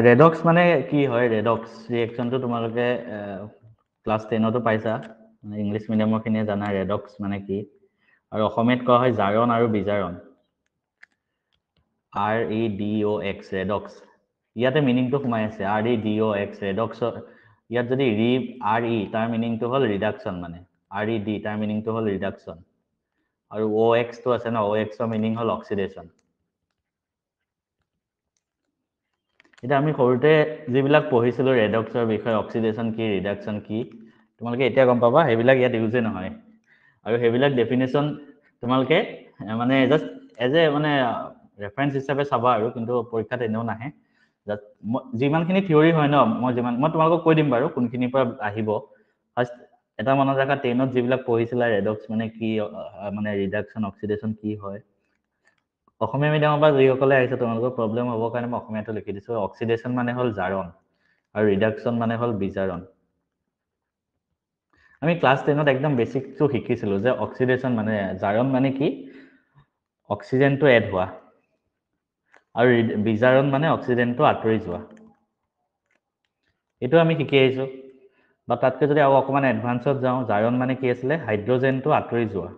Redox মানে কি হয় ৰেডক্স ৰিয়েকচনটো তোমালোকে ক্লাছ 10তো পাইছা ইংলিছ মিডিয়ামৰ খিনিয়ে জানা ৰেডক্স মানে কি আৰু অসমীয়াত কোৱা হয় জাৰণ আৰু বিজাৰণ REDOX ৰেডক্স ইয়াতে মিনিংটো সোমাই আছে REDOX ৰেডক্স ইয়াত যদি RE তাৰ মিনিংটো হ'ল ৰিডাকচন মানে RED তাৰ মিনিংটো হ'ল ৰিডাকচন আৰু OX টো আছে না OX ৰ মিনিং হ'ল অক্সিডেশন এটা আমি সৰুতে যিবিলাক পঢ়িছিলো ৰেডক্সৰ বিষয়ে অক্সিডেশন কি ৰিডাকচন কি তোমালোকে এতিয়া গম পাবা সেইবিলাক ইয়াত ইউজে নহয় আৰু সেইবিলাক ডেফিনেশন তোমালোকে মানে জাস্ট এজ এ মানে ৰেফাৰেন্স হিচাপে চাবা আৰু কিন্তু পৰীক্ষাত এনেও নাহে যিমানখিনি থিয়ৰি হয় ন মই তোমালোকক কৈ দিম বাৰু কোনখিনিৰ পৰা আহিব ফাৰ্ষ্ট এটা মনত ৰাখা 10ত যিবিলাক পঢ়িছিলা ৰেডক্স মানে কি মানে ৰিডাকচন অক্সিডেশন কি হয় অসমীয়া মিডিয়ামৰ পৰা যিসকলে আহিছে তোমালোকৰ প্ৰব্লেম হ'ব কাৰণে মই অসমীয়াটো লিখি দিছো অক্সিডেশন মানে হ'ল জাৰণ আৰু ৰিডাকচন মানে হ'ল বিজাৰণ আমি ক্লাছ 10ত একদম বেসিকটো শিকিছিলো যে অক্সিডেশন মানে জাৰণ মানে কি অক্সিজেনটো এড হোৱা আৰু বিজাৰণ মানে অক্সিজেনটো আঁতৰি যোৱা এটো আমি শিকি আহিছো বা তাতকৈ যদি আৰু অকমান এডভান্সত যাওঁ জাৰণ মানে কি আছিল হাইড্ৰোজেনটো আঁতৰি যোৱা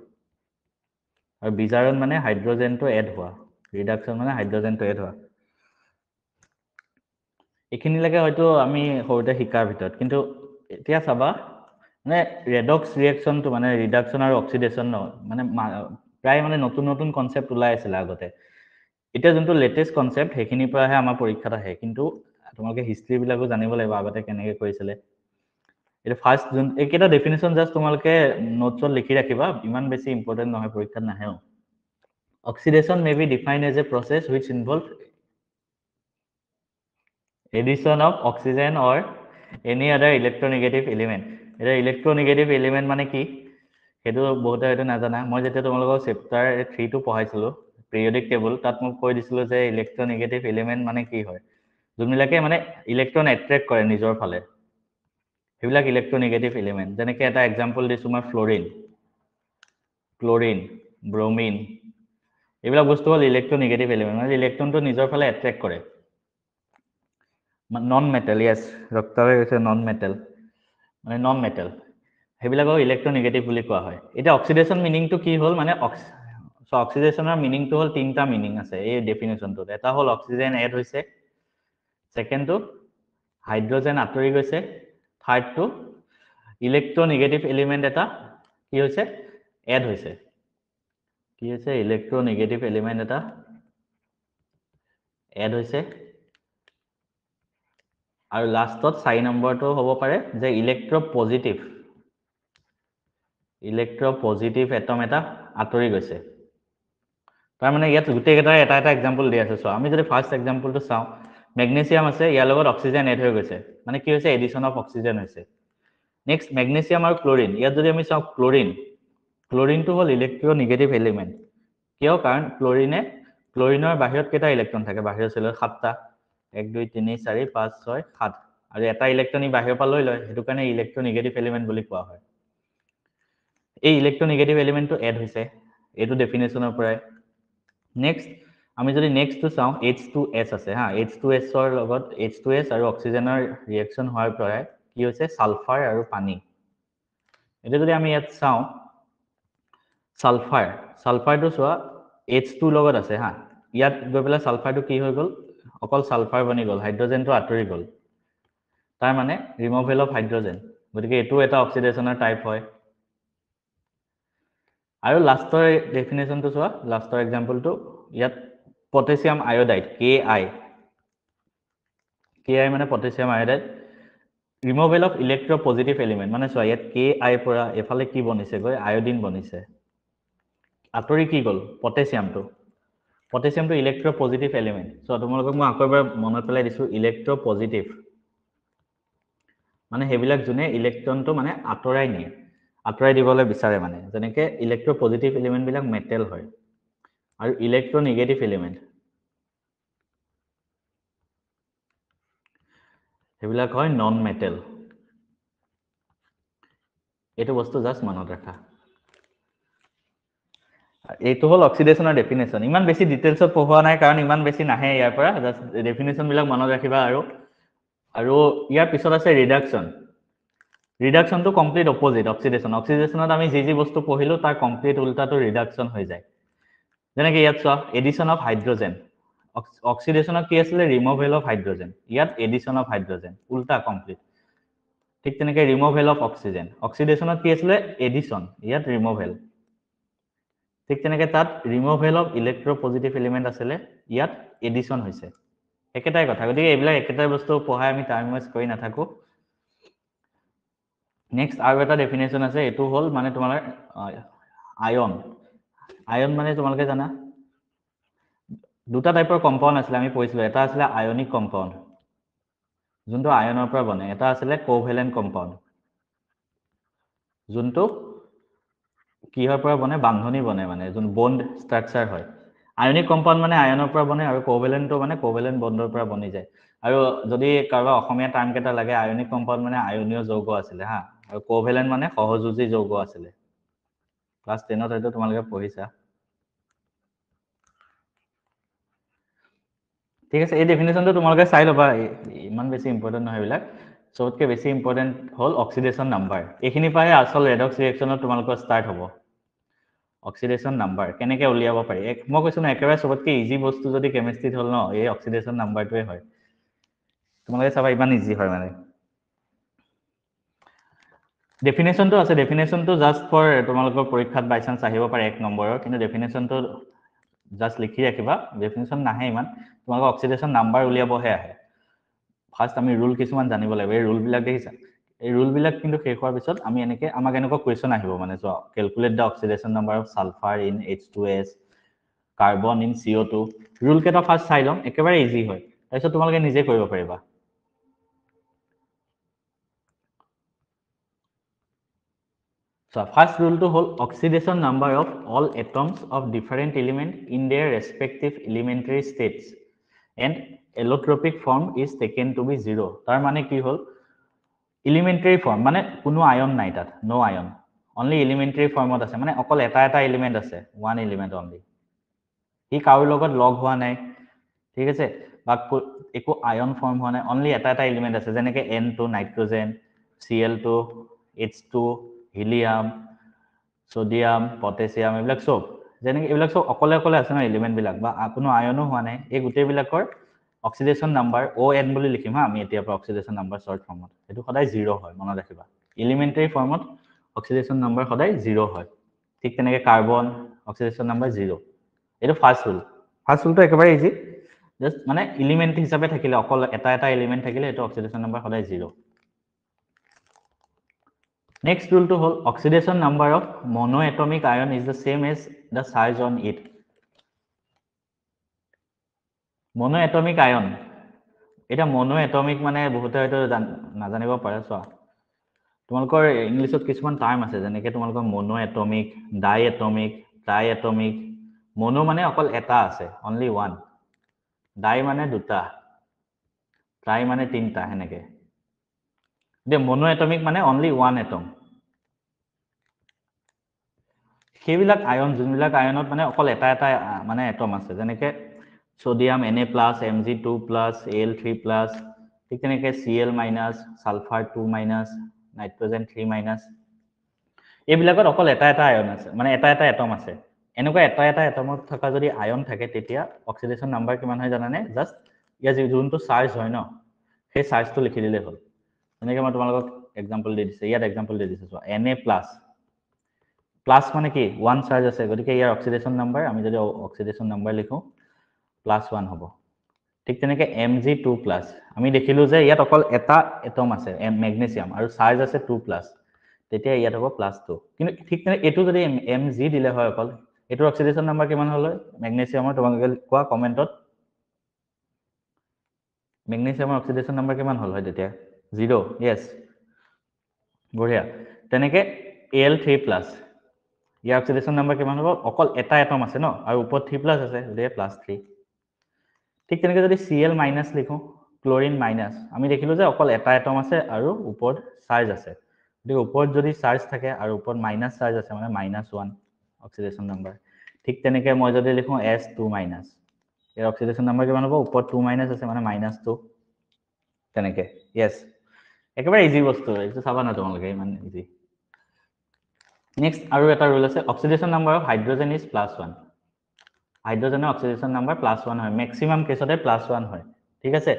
আৰু বিজাৰণ মানে হাইড্ৰোজেনটো এড হোৱা ৰিডাকচন মানে হাইড্ৰোজেনটো এড হোৱা এখিনিলৈকে হয়তো আমি সৰুতে শিকাৰ ভিতৰত কিন্তু এতিয়া চাবা মানে ৰেডক্স ৰিয়েকচনটো মানে ৰিডাকচন আৰু অক্সিডেশন মানে প্ৰায় মানে নতুন নতুন কনসেপ্ট ওলাই আছিল আগতে এটা যোনটো লেটেস্ট কনসেপ্ট হেখিনিৰ পৰাহে আমাৰ পৰীক্ষাত আহে কিন্তু তোমালোকে হিষ্ট্ৰী বিলাকো জানিব লাগিব আগতে কেনেকৈ কৰিছিলে এটা ফাৰ্ষ্ট যোন একেটা ডেফিনেশন জাস্ট তোমালোকে নোটছত লিখি ৰাখিবা ইমান বেছি ইম্পৰ্টেন্ট নহয় পৰীক্ষাত নাহেও oxidation may be defined as a process which involves addition of oxygen or any other electronegative element এটা electronegative element মানে কি হেতু বহুত হয়তো নাজানা মই যেতিয়া তোমালোকক চেপ্টাৰ 3 টো পঢ়াইছিলো পিৰিয়ডিক টেবল তাত মই কৈ দিছিলো যে ইলেক্ট্ৰোনেগেটিভ এলিমেন্ট মানে কি হয় যোনবিলাকে মানে ইলেক্ট্ৰন এট্ৰেক্ট কৰে নিজৰ ফালে সেইবিলাক ইলেক্ট্ৰোনেগেটিভ এলিমেন্ট যেনেকৈ এটা এক্সাম্পল দিছো মই ফ্লোৰিন ক্লোৰিন ব্ৰোমিন এইবিলাক বস্তু হ'ল ইলেক্ট্ৰোনেগেটিভ এলিমেন্ট মানে ইলেক্ট্ৰনটো নিজৰ ফালে এট্ৰেক্ট কৰে নন মেটেল ইয়েস ৰক্তাৰে কৈছে নন মেটেল মানে নন মেটেল সেইবিলাকক ইলেক্ট্ৰোনেগেটিভ বুলি কোৱা হয় এটা অক্সিডেশন মিনিংটো কি হ'ল মানে অক্সিডেশনৰ মিনিংটো হ'ল তিনটা মিনিং আছে এই ডেফিনেশনটোত এটা হ'ল অক্সিজেন এড হৈছে সেকেন্ডটো হাইড্ৰোজেন আঁতৰি গৈছে থাৰ্ডটো ইলেক্ট্ৰোনেগেটিভ এলিমেন্ট এটা কি হৈছে এড হৈছে কি হৈছে ইলেক্ট্ৰোনেগেটিভ এলিমেন্ট এটা এড হৈছে আৰু লাষ্টত 4 নম্বৰটো হ'ব পাৰে যে ইলেক্ট্ৰোপজিটিভ এটম এটা আঁতৰি গৈছে তাৰ মানে ইয়াত গুটেকেটা এটা এক্সাম্পল দি আছে সো আমি যদি ফাৰ্স্ট এক্সাম্পলটো চাও ম্যাগনেসিয়াম আছে ইয়াৰ লগত অক্সিজেন এড হৈ গৈছে মানে কি হৈছে এডিশন অফ অক্সিজেন হৈছে নেক্সট ম্যাগনেসিয়াম আৰু ক্লোৰিন ইয়াত যদি আমি চাও ক্লোৰিনটো হ'ল ইলেক্ট্ৰোনেগেটিভ এলিমেন্ট কিয় কাৰণ ক্লোৰিনৰ বাহিৰত কেইটা ইলেক্ট্ৰন থাকে বাহিৰৰ সেলত 7টা 1 2 3 4 5 6 7 আৰু এটা ইলেক্ট্ৰন বাহিৰৰ পৰা লৈ লয় হেতু কাৰণে ইলেক্ট্ৰোনেগেটিভ এলিমেন্ট বুলি কোৱা হয় এই ইলেক্ট্ৰোনেগেটিভ এলিমেন্টটো এড হৈছে এটো ডেফিনেশনৰ পৰাই নেক্সট আমি যদি নেক্সটটো চাও H2S আছে হা H2S ৰ লগত H2S আৰু অক্সিজেনৰ ৰিঅ্যাকশন হোৱাৰ পৰাই কি হৈছে সালফাৰ আৰু পানী এটা যদি আমি ইয়াত চাও সালফাৰটো চোৱা H2 লগত আছে হা ইয়াত গৈ পেলা সালফাৰটো কি হৈ গল অকল সালফাৰ বনি গল হাইড্ৰোজেনটো আঁতৰি গল তাৰ মানে ৰিমুভেল অফ হাইড্ৰোজেন গতিকে এটো এটা অক্সিডেশনৰ টাইপ হয় আৰু লাষ্টৰ ডেফিনেশনটো চোৱা লাষ্টৰ এক্সাম্পলটো ইয়াত পটাছিয়াম আয়োডাইড Ki মানে potassium iodide removal of electropositive element মানে চোৱা ইয়াত Ki পৰা এফালে কি বনিছে গৈ আয়োডিন বনিছে আঁতৰি কি গল পটাছিয়ামটো ইলেক্ট্ৰোপজিটিভ এলিমেন্ট সো তোমালোকক মই আকৌ এবাৰ মনত পেলাই দিছো ইলেক্ট্ৰোপজিটিভ মানে হেবিলাক জুনে ইলেক্ট্ৰনটো মানে আঁতৰাই নিয়ে আঁতৰাই দিবলৈ বিচাৰে মানে যেনেকৈ ইলেক্ট্ৰোপজিটিভ এলিমেন্ট বিলাক মেটেল হয় আৰু ইলেক্ট্ৰোনেগেটিভ এলিমেন্ট হেবিলাক হয় নন মেটেল এটো বস্তু জাস্ট মনত ৰাখা এইটো হল অক্সিডেশনৰ ডেফিনেশন ইমান বেছি ডিটেইলছত পঢ়োৱা নাই কাৰণ ইমান বেছি নাহে ইয়াৰ পৰা জাস্ট ডেফিনেশন বিলাক মনত ৰাখিবা আৰু ইয়াৰ পিছত আছে ৰিডাকশন ৰিডাকশনটো কমপ্লিট অপোজিট অক্সিডেশনত আমি যি বস্তু পঢ়িলো তাৰ কমপ্লিট উল্টাটো ৰিডাকশন হৈ যায় যেনেকৈ ইয়াত চোৱা এডিশন অফ হাইড্ৰোজেন অক্সিডেশনত কি আছিলে ৰিমুভেল অফ হাইড্ৰোজেন ইয়াত এডিশন অফ হাইড্ৰোজেন উল্টা কমপ্লিট ঠিক তেনেকৈ ৰিমুভেল অফ অক্সিজেন অক্সিডেশনত কি আছিলে এডিশন ইয়াত ৰিমুভেল ঠিক তেনেকৈ তাত ৰিমুভেল অফ ইলেক্ট্ৰপজিটিভ এলিমেণ্ট আছিলে ইয়াত এডিশন হৈছে একেটাই কথা গতিকে এইবিলাক একেটাই বস্তু পঢ়াই আমি টাইম ৱেষ্ট কৰি নাথাকো নেক্সট আৰু এটা ডেফিনেশন আছে এটো হল মানে তোমাৰ আয়ন মানে তোমালোকে জানা দুটা টাইপৰ কম্পাউণ্ড আছিল আমি পঢ়িছিলো এটা আছিল আয়নিক কম্পাউণ্ড যোনটো আয়নৰ পৰা বনে এটা আছিল কোভেলেন্ট কম্পাউণ্ড যোনটো কিহৰ পৰা বনে বান্ধনী বনে মানে যোন বন্ড ষ্ট্ৰাকচাৰ হয় আয়নিক কম্পাউণ্ড মানে আয়নৰ পৰা বনে আৰু কোভেলেন্টটো মানে কোভেলেন্ট বন্ডৰ পৰা বনি যায় আৰু যদি কাৰোবাৰ অসমীয়া টাৰ্ম কেটা লাগে আয়নিক কম্পাউণ্ড মানে আয়নীয় যৌগ আছিলে হা আৰু কোভেলেন্ট মানে সহযোজী যৌগ আছিলে ক্লাছ 10ত হয়তো তোমালোকে পঢ়িছা ঠিক আছে এই ডেফিনেশনটো তোমালোকে চাই লবা ইমান বেছি ইম্পৰ্টেন্ট নহয় বিলাক সবতকৈ বেছি ইম্পৰ্টেন্ট হল অক্সিডেশন নাম্বাৰ এইখিনি পাই আসল ৰেডক্স ৰিএকচনত তোমালোকৰ ষ্টাৰ্ট হ'ব অক্সিডেশন নাম্বাৰ কেনেকৈ উলিয়াব পাৰি মই কৈছো না একেবাৰে সবতকৈ ইজি বস্তু যদি কেমিষ্ট্ৰিত হল ন এই অক্সিডেশন নাম্বাৰটোৱে হয় তোমালোকে চাবা ইমান ইজি হয় মানে ডেফিনেশনটো আছে ডেফিনেশনটো জাস্ট ফৰ তোমালোকৰ পৰীক্ষাত বাই চান্স আহিব পাৰে 1 নম্বৰৰ কিন্তু ডেফিনেশনটো জাস্ট লিখি ৰাখিবা ডেফিনেশন নাহে ইমান তোমালোকৰ অক্সিডেশন নাম্বাৰ উলিয়াবহে আহে ফাৰ্স্ট আমি ৰুল কিছুমান জানিব লাগিব এই ৰুল বিলাক দেখিছা এই ৰুল বিলাক কিন্তু শেষ হোৱাৰ পিছত আমি এনেকৈ আমাক এনেকুৱা কুৱেশ্যন আহিব মানে চোৱা calculate the oxidation number of sulphur in H2S carbon in CO2 rule কেটা ফাৰ্স্ট চাই লম একেবাৰে ইজি হয় তাৰপিছত তোমালোকে নিজে কৰিব পাৰিবা So first rule to hold oxidation number of all atoms of different element in their respective elementary states and allotropic form is taken to be 0 tar mane ki hol elementary form mane kuno ion nai tat no ion only elementary form ot ase mane okol eta element ase one element only hi kaur logot log hua nai thik ase ba eko ion form hua nai only eta element ase jeneke N2 nitrogen Cl2 H2 helium sodium potassium এইবিলাক সব যেনেকৈ এইবিলাক সব অকলে আছে না element বিলাক বা কোনো আয়নো হোৱা নাই এই গোটেই বিলাকৰ অক্সিডেশন নাম্বাৰ ON বুলি লিখিম হা আমি এতিয়া পৰা অক্সিডেশন নাম্বাৰ শৰ্ট ফৰ্মত এটো সদায় 0 হয় মনত ৰাখিবা এলিমেন্টাৰী ফৰ্মত অক্সিডেশন নাম্বাৰ সদায় 0 হয় ঠিক তেনেকৈ কাৰ্বন অক্সিডেশন নাম্বাৰ 0 এটো ফাৰ্স্ট ৰুলটো একেবাৰে ইজি জাস্ট মানে এলিমেন্ট হিচাপে থাকিলে অকল এটা এলিমেন্ট থাকিলে এটো অক্সিডেশন নাম্বাৰ সদায় 0 Next rule to hold oxidation number of monoatomic ion is the same as the charge on it. Monoatomic ion. Eta monoatomic mane bohote hoyto najanibo pare so. Tumalkor Englishot kisuman term ase jeneke tumalkor monoatomic, diatomic, triatomic. Mono mane okol eta ase, only one. Di mane duta. Tri mane tinta heneke. The monoatomic mane only one atom. সেইবিলাক আয়ন যোনবিলাক আয়নত মানে অকল এটা মানে atom আছে যেনেকৈ sodium Na+ Mg2+ Al3+ ঠিক তেনেকৈ Cl- সালফাৰ 2- নাইট্ৰজেন 3- এইবিলাকত অকল এটা আয়ন আছে মানে এটা এটম আছে এনেকুৱা এটা এটমত থকা যদি আয়ন থাকে তেতিয়া অক্সিডেশন নাম্বাৰ কিমান হয় জানানে জাস্ট ইয়া যোনটো চাৰ্জ হয় ন সেই চাৰ্জটো লিখি দিলে হ'ল এনেকৈ মই তোমালোকক এক্সাম্পল দি দিছে ইয়াত এক্সাম্পল দি দিছে চোৱা Na+ প্লাস মানে কি ওয়ান চাৰ্জ আছে গতিকে ইয়াৰ অক্সিডেশন নাম্বাৰ আমি যদি অক্সিডেশন নাম্বাৰ লিখো +1 হ'ব ঠিক তেনেকৈ Mg2+ আমি দেখিলো যে ইয়াত অকল এটা এটম আছে ম্যাগনেসিয়াম আৰু চাৰ্জ আছে 2+ তেতিয়া ইয়াত হ'ব +2 কিন্তু ঠিক তেনে এটো যদি Mg দিলে হয় অকল এটো অক্সিডেশন নাম্বাৰ কিমান হ'ল ম্যাগনেসিয়ামৰ তোমালোকে কোৱা কমেন্টত ম্যাগনেসিয়ামৰ অক্সিডেশন নাম্বাৰ কিমান হ'ল হয় তেতিয়া 0 yes বঢ়িয়া তেনেকৈ Al3+ ইয়াৰ অক্সিডেশন নাম্বাৰ কিমান হ'ব অকল এটা এটম আছে ন আৰু ওপৰত 3+ আছে গতিকে +3 ঠিক তেনেকৈ যদি Cl- লিখো ক্লোৰিন মাইনাস আমি দেখিলো যে অকল এটা এটম আছে আৰু ওপৰত চাৰ্জ আছে গতিকে ওপৰত যদি চাৰ্জ থাকে আৰু ওপৰত মাইনাস চাৰ্জ আছে মানে -1 অক্সিডেশন নাম্বাৰ ঠিক তেনেকৈ মই যদি লিখোঁ S2 মাইনাছ, ইয়াৰ অক্সিডেশ্যন নাম্বাৰ কিমান হ'ব? ওপৰত 2 মাইনাছ আছে মানে -2 তেনেকৈ। য়েছ, একেবাৰে ইজি বস্তু, এইটো চাবা না তোমালোকে, ইমান ইজি। নেক্সট আৰু এটা ৰুল আছে, oxidation number of hydrogen is +1। হাইড্ৰজেনৰ অক্সিডেশ্যন নাম্বাৰ +1 হয়, মেক্সিমাম কেছতে +1 হয়, ঠিক আছে।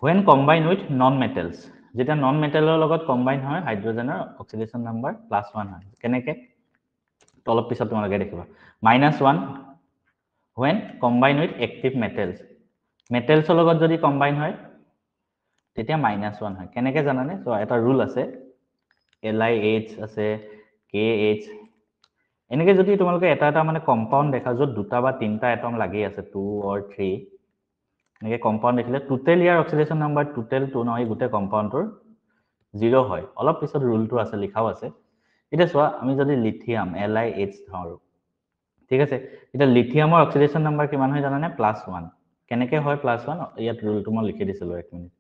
when combined with non metals, যেতিয়া নন মেটেলৰ লগত কম্বাইন হয় হাইড্ৰজেনৰ অক্সিডেশ্যন নাম্বাৰ +1 হয়। কেনেকৈ? অলপ পিছত তোমালোকে দেখিবা। -1 when combined with active metals, মেটেলছৰ লগত যদি কম্বাইন হয় তেতিয়া -1 হয়। কেনেকৈ জানানে? চ' এটা ৰুল আছে, LiH আছে, KH, এনেকৈ যদি তোমালোকে এটা এটা মানে কম্পাউণ্ড দেখা য'ত 2টা বা 3টা এটম লাগি আছে, 2 or 3, এনেকৈ কম্পাউণ্ড দেখিলে টোটেল ইয়াৰ অক্সিডেশ্যন নাম্বাৰ টোটেল 2 নহয়, গোটেই কম্পাউণ্ডটোৰ 0 হয়। অলপ পিছত ৰুলটো আছে, লিখাও আছে। এতিয়া চোৱা, আমি যদি লিথিয়াম LiH ধৰোঁ, ঠিক আছে, এতিয়া লিথিয়ামৰ অক্সিডেশ্যন নাম্বাৰ কিমান হয় জানানে? +1। কেনেকৈ হয় +1? ইয়াত ৰুলটো মই লিখি দিছিলোঁ, 1 minute.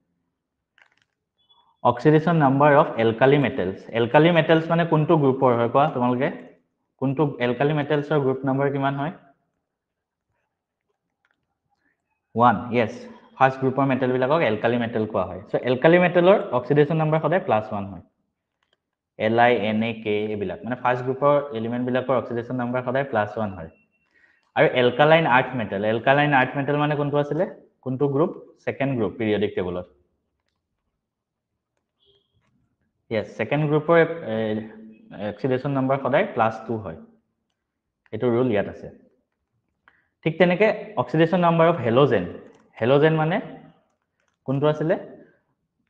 Oxidation number of alkali metals, alkali metals মানে কোনটো গ্ৰুপৰ হয় কোৱা তোমালোকে? কোনটো এলকালি মেটেলছৰ গ্ৰুপ নাম্বাৰ কিমান হয়? 1, য়েছ। ফাৰ্ষ্ট গ্ৰুপৰ মেটেলবিলাকক এলকালি মেটেল কোৱা হয়। চ' এলকালি মেটেলৰ অক্সিডেশ্যন নাম্বাৰ সদায় +1 হয়। Li, Na, K এইবিলাক মানে ফাৰ্ষ্ট গ্ৰুপৰ এলিমেণ্টবিলাকৰ অক্সিডেশ্যন নাম্বাৰ সদায় +1 হয়। আৰু এলকালাইন আৰ্থ মেটেল, এলকালাইন আৰ্থ মেটেল মানে কোনটো আছিলে? কোনটো গ্ৰুপ? ছেকেণ্ড গ্ৰুপ পিৰিয়ডিক টেবুলত। য়েছ, ছেকেণ্ড গ্ৰুপৰ অক্সিডেশ্যন নাম্বাৰ সদায় +2 হয়। এইটো ৰুল ইয়াত আছে। ঠিক তেনেকৈ oxidation number of halogen, halogen মানে কোনটো আছিলে?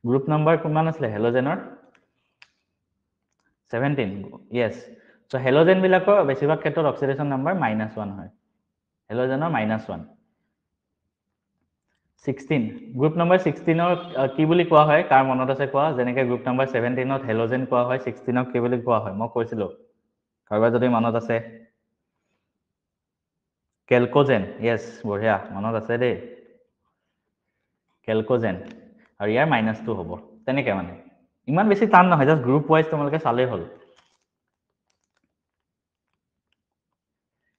গ্ৰুপ নাম্বাৰ কিমান আছিলে হেল'জেনৰ? 17, য়েছ। চ' হেল'জেনবিলাকৰ বেছিভাগ ক্ষেত্ৰত অক্সিডেশ্যন নাম্বাৰ -1 হয়। হেল'জেনৰ -1। 16, গ্ৰুপ নাম্বাৰ 16ৰ কি বুলি কোৱা হয়? কাৰ মনত আছে কোৱা? যেনেকৈ গ্ৰুপ নাম্বাৰ 17ত হেল'জেন কোৱা হয়, 16ক কি বুলি কোৱা হয়? মই কৈছিলোঁ, কাৰোবাৰ যদি মনত আছে। কেলকোজেন, য়েছ, বঢ়িয়া, মনত আছে দেই। কেলকোজেন, আৰু ইয়াৰ -2 হ'ব। তেনেকৈ মানে ইমান বেছি টান নহয়, জাষ্ট গ্ৰুপ ৱাইজ তোমালোকে চালেই হ'ল।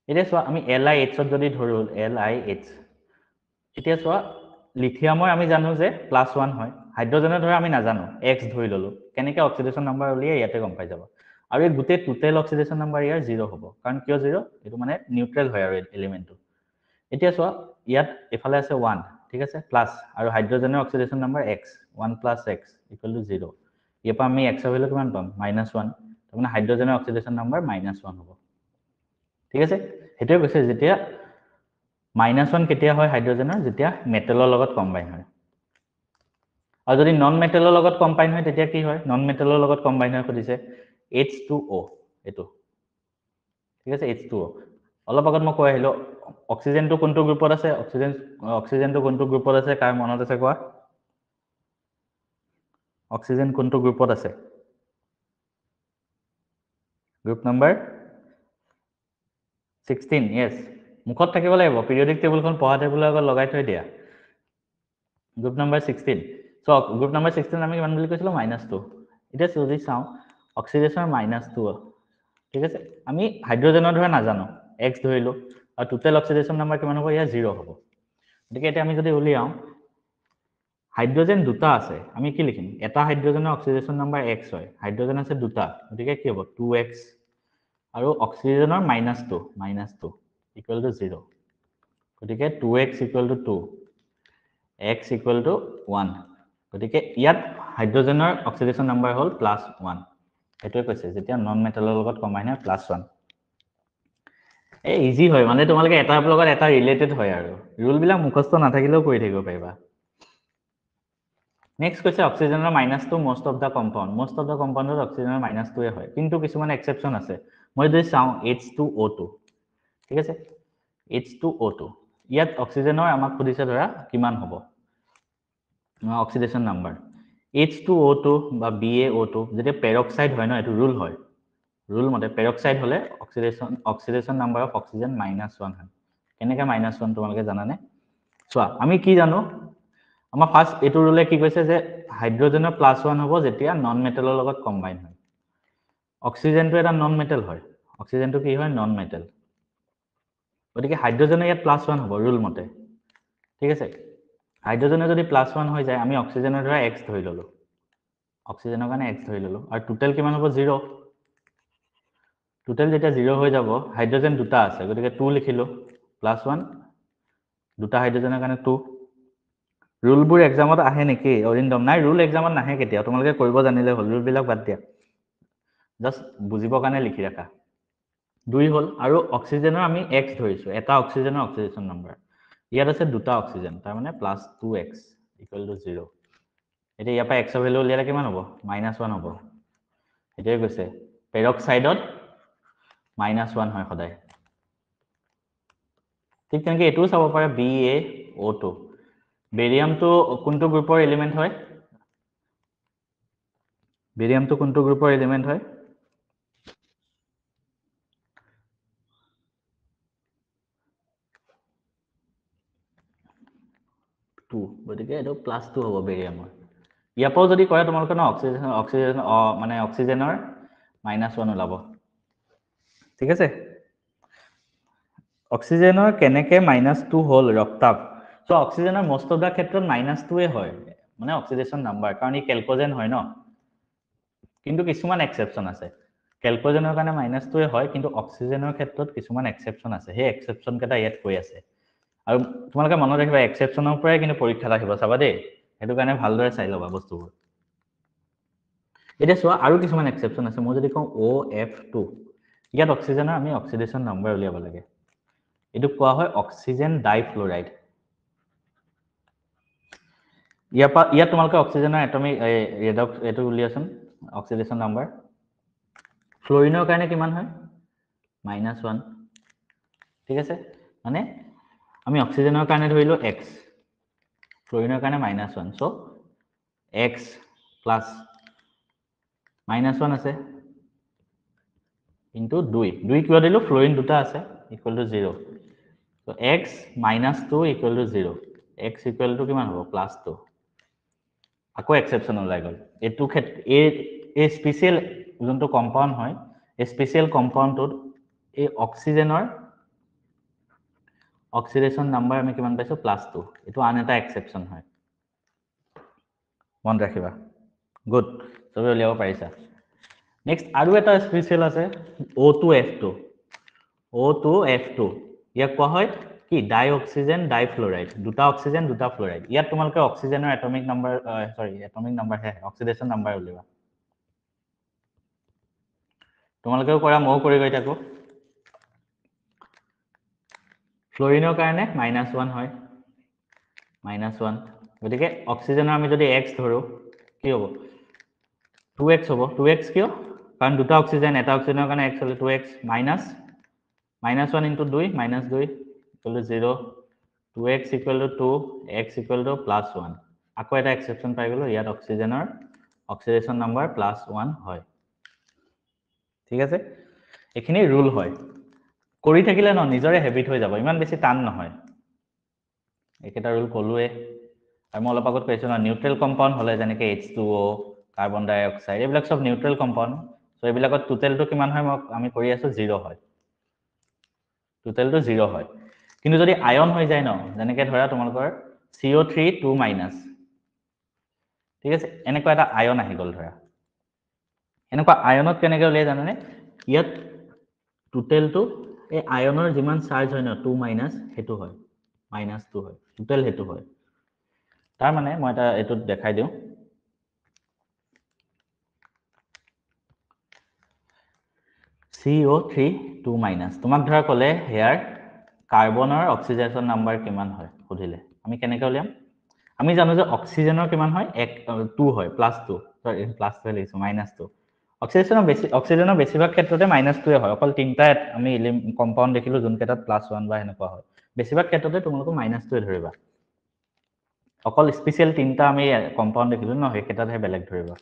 এতিয়া চোৱা, আমি LiHত যদি ধৰোঁ LiH, এতিয়া চোৱা লিথিয়ামৰ আমি জানো যে +1 হয়, হাইড্ৰজেনৰ ধৰা আমি নাজানো, X ধৰি ল'লোঁ। কেনেকৈ অক্সিডেশ্যন নাম্বাৰ উলিয়াই ইয়াতে গম পাই যাব। আৰু এই গোটেই টোটেল অক্সিডেশ্যন নাম্বাৰ ইয়াৰ 0 হ'ব, কাৰণ কিয় 0? এইটো মানে নিউট্ৰেল হয় আৰু এলিমেণ্টটো। এতিয়া চোৱা, ইয়াত এফালে আছে 1, ঠিক আছে, প্লাছ, আৰু হাইড্ৰজেনৰ অক্সিডেশ্যন নাম্বাৰ X, 1 + X = 0। ইয়াৰ পৰা আমি Xৰ ভেলু কিমান পাম? -1। তাৰমানে হাইড্ৰজেনৰ অক্সিডেশ্যন নাম্বাৰ -1 হ'ব, ঠিক আছে। সেইটোৱে কৈছে, যেতিয়া -1 কেতিয়া হয় হাইড্ৰজেনৰ? যেতিয়া মেটেলৰ লগত কম্বাইন হয়। আৰু যদি নন মেটেলৰ লগত কম্বাইন হয় তেতিয়া কি হয়? নন মেটেলৰ লগত কম্বাইন হয় সুধিছে, H2O, এইটো, ঠিক আছে, H2O। অলপ আগত মই কৈ আহিলোঁ, অক্সিজেনটো কোনটো গ্ৰুপত আছে? অক্সিজেনটো কোনটো গ্ৰুপত আছে? কাৰ মনত আছে কোৱা? অক্সিজেন কোনটো গ্ৰুপত আছে? গ্ৰুপ নাম্বাৰ 16, য়েছ। মুখত থাকিব লাগিব, পিৰিয়ডিক টেবুলখন পঢ়া টেবুলৰ আগত লগাই থৈ দিয়া। Group number 16। চ' গ্ৰুপ নাম্বাৰ 16 আমি কিমান বুলি কৈছিলোঁ? -2। এতিয়া যদি চাওঁ অক্সিডেশ্যনৰ -2, ঠিক আছে, আমি হাইড্ৰজেনৰ ধৰা নাজানো, X ধৰিলোঁ, আৰু টোটেল অক্সিডেশ্যন নাম্বাৰ কিমান হ'ব? ইয়াৰ 0 হ'ব। গতিকে এতিয়া আমি যদি উলিয়াওঁ, হাইড্ৰজেন 2টা আছে, আমি কি লিখিম? এটা হাইড্ৰজেনৰ অক্সিডেশ্যন নাম্বাৰ X হয়, হাইড্ৰজেন আছে 2টা, গতিকে কি হ'ব? 2X, আৰু অক্সিজেনৰ -2 = 0, গতিকে 2X = 2, X = 1। গতিকে ইয়াত হাইড্ৰজেনৰ অক্সিডেশ্যন নাম্বাৰ হ'ল +1। সেইটোৱে কৈছে, যেতিয়া নন মেটেলৰ লগত কম্বাইন হয় +1। এই ইজি হয়, মানে তোমালোকে এটাৰ লগত এটা ৰিলেটেড হয়, আৰু ৰুলবিলাক মুখস্থ নাথাকিলেও কৰি থাকিব পাৰিবা। নেক্সট কৈছে অক্সিজেনৰ -2 most of the compound, most of the কম্পাউণ্ডত অক্সিজেনৰ -2 হয়, কিন্তু কিছুমান এক্সেপশ্যন আছে। মই যদি চাওঁ H2O2, ঠিক আছে, H2O2, ইয়াত অক্সিজেনৰ আমাক সুধিছে ধৰা কিমান হ'ব অক্সিডেশ্যন নাম্বাৰ। H2O2 বা BaO2 যেতিয়া পেৰক্সাইড হয় ন, এইটো ৰুল হয়, ৰুল মতে পেৰক্সাইড হ'লে অক্সিডেশ্যন নাম্বাৰ অফ অক্সিজেন -1 হয়। কেনেকৈ -1 তোমালোকে জানানে? চোৱা, আমি কি জানো, আমাৰ ফাৰ্ষ্ট এইটো ৰুলে কি কৈছে যে হাইড্ৰজেনৰ +1 হ'ব যেতিয়া নন মেটেলৰ লগত কম্বাইন হয়। অক্সিজেনটো এটা নন মেটেল হয়, অক্সিজেনটো কি হয় নন মেটেল গতিকে হাইড্ৰোজেনে ইয়াত +1 হ'ব ৰুল মতে ঠিক আছে হাইড্ৰোজেনে যদি +1 হৈ যায় আমি অক্সিজেনৰ ধৰা x ধৰি ললো অক্সিজেনৰ কাৰণে x ধৰি ললো আৰু টোটেল কিমান হ'ব 0 টোটেল যেতিয়া 0 হৈ যাব হাইড্ৰোজেন দুটা আছে গতিকে 2 লিখিলো +1 দুটা হাইড্ৰোজেনৰ কাৰণে 2 ৰুলবোৰ এক্সামত আহে নেকি অৰিন্দম নাই ৰুল এক্সামত নাহে কেতিয়া তোমালোকে কৰিব জানিলে হ'ল ৰুলবিলাক বাদ দিয়া জাস্ট বুজিবৰ কাৰণে লিখি ৰাখা 2 হ'ল আৰু অক্সিজেনৰ আমি x ধৰিছো এটা অক্সিজেনৰ অক্সিডেশন নম্বৰ ইয়াত আছে দুটা অক্সিজেন তাৰ মানে +2x = 0 এতিয়া ইয়াৰ পৰা x ৰ ভ্যালু উলিয়ালে কিমান হ'ব -1 হ'ব এতিয়াই কৈছে পেৰক্সাইডত -1 হয় সদায় ঠিক তেনেকৈ এটোও চাব পাৰে BaO2 বেৰিয়ামটো কোনটো গ্ৰুপৰ এলিমেন্ট হয় বেৰিয়ামটো কোনটো গ্ৰুপৰ এলিমেন্ট হয় গতিকে এটো +2 হ'ব বেৰিয়ামৰ ইয়াৰ পৰাও যদি কয় তোমালোকে ন অক্সিজেন মানে অক্সিজেনৰ -1 ওলাব ঠিক আছে অক্সিজেনৰ কেনেকে -2 হ'ল ৰক্তাপ সো অক্সিজেনৰ মোস্ট অফ দা ক্ষেত্ৰত -2 হয় মানে অক্সিডেশন নাম্বাৰ কাৰণ ই কেলকোজেন হয় ন কিন্তু কিছুমান এক্সেপচন আছে কেলকোজেনৰ কাৰণে -2 হয় কিন্তু অক্সিজেনৰ ক্ষেত্ৰত কিছুমান এক্সেপচন আছে সেই এক্সেপচন কেটা ইয়াত কৈ আছে আৰু তোমালোকে মনত ৰাখিবা এক্সেপচনৰ পৰাই কিন্তু পৰীক্ষাত আহিব চাবা দেই হেতু কাৰণে ভালদৰে চাই লবা বস্তুবোৰ এতিয়া চোৱা আৰু কিছুমান এক্সেপচন আছে মই যদি কওঁ OF2 ইয়াত অক্সিজেনৰ আমি অক্সিডেশন নাম্বাৰ উলিয়াব লাগে এটো কোৱা হয় অক্সিজেন ডাইফ্লোৰাইড ইয়াত তোমালোকে অক্সিজেনৰ এটমিক এটো উলিয়াছন অক্সিডেশন নাম্বাৰ ফ্লোৰিনৰ কাৰণে কিমান হয় -1 ঠিক আছে মানে আমি অক্সিজেনৰ কাৰণে ধৰিলো x ফ্লোৰিনৰ কাৰণে -1 সো x প্লাস -1 আছে ইনটু 2 কিয় দিলো ফ্লোৰিন দুটা আছে = 0 সো x - 2 = 0 x = কিমান হ'ব +2 আকৌ এক্সেপচন ওলাই গল এটু এই স্পেশাল যোনটো কম্পাউন্ড হয় এই স্পেশাল কম্পাউন্ডটোত এই অক্সিজেনৰ অক্সিডেশন নাম্বাৰ আমি কিমান পাইছো +2 এটো আন এটা এক্সেপচন হয় মন ৰাখিবা গুড সবে উলিয়াব পাৰিছা নেক্সট আৰু এটা স্পেশাল আছে O2F2 ইয়াক কোৱা হয় কি ডাই অক্সিজেন ডাইফ্লোৰাইড দুটা অক্সিজেন দুটা ফ্লোৰাইড ইয়াত তোমালোকে অক্সিজেনৰ এটমিক নাম্বাৰ অক্সিডেশন নাম্বাৰ উলিয়াবা তোমালোকেও কৰা মও কৰি গৈ থাকো ফ্লোৰিনৰ কাৰণে -1 হয় -1 গতিকে অক্সিজেনৰ আমি যদি x ধৰো কি হ'ব 2x হ'ব 2x কিয় কাৰণ দুটা অক্সিজেন এটা অক্সিজেনৰ কাৰণে x হলে 2x -1 into 2 -2 = 0 2x = 2 x = +1 আকৌ এটা এক্সেপচন পাই গলো ইয়াত অক্সিজেনৰ অক্সিডেশন নাম্বাৰ +1 হয় ঠিক আছে এখিনি ৰুল হয় কৰি থাকিলে ন নিজৰে হেবিট হৈ যাব ইমান বেছি টান নহয় একেটা ৰুল কলুৱে আৰু মই অলপ আগত কৈছো না নিউট্ৰেল কম্পাউন্ড হলে যেনেকে H2O কাৰ্বন ডাই অক্সাইড এইবিলাক সব নিউট্ৰেল কম্পাউন্ড সো এইবিলাকত টোটেলটো কিমান হয় আমি কৰি আছো 0 হয় টোটেলটো 0 হয় কিন্তু যদি আয়ন হৈ যায় ন যেনেকে ধৰা তোমালোকৰ CO3 2- ঠিক আছে এনেকুৱা এটা আয়ন আহি গল ধৰা এনেকুৱা আয়নত কেনেকৈ উলিয়াই জানানে ইয়াত টোটেলটো এই আয়নৰ যিমান চাৰ্জ হয় ন 2- হেতু হয় -2 হয় টোটেল হেতু হয় তাৰ মানে মই এটা এটোত দেখাই দিও CO3 2- তোমাক ধৰা কলে হেয়াৰ কাৰ্বনৰ অক্সিডেশন নাম্বাৰ কিমান হয় সুধিলে আমি কেনেকৈ উলিয়াম আমি জানো যে অক্সিজেনৰ কিমান হয় 2 হয় +2 সৰি +2 লিখিছো -2 অক্সিজেনৰ বেছিভাগ ক্ষেত্ৰতে -2 হয় অকল তিনটা আমি কম্পাউন্ড দেখিলো যোন কেটাত +1 বা হেনেকুৱা হয় বেছিভাগ ক্ষেত্ৰতে তোমালোকে -2 ধৰিবা অকল স্পেশাল তিনটা আমি কম্পাউন্ড দেখিলো ন সেই কেটাতহে বেলেগ ধৰিবা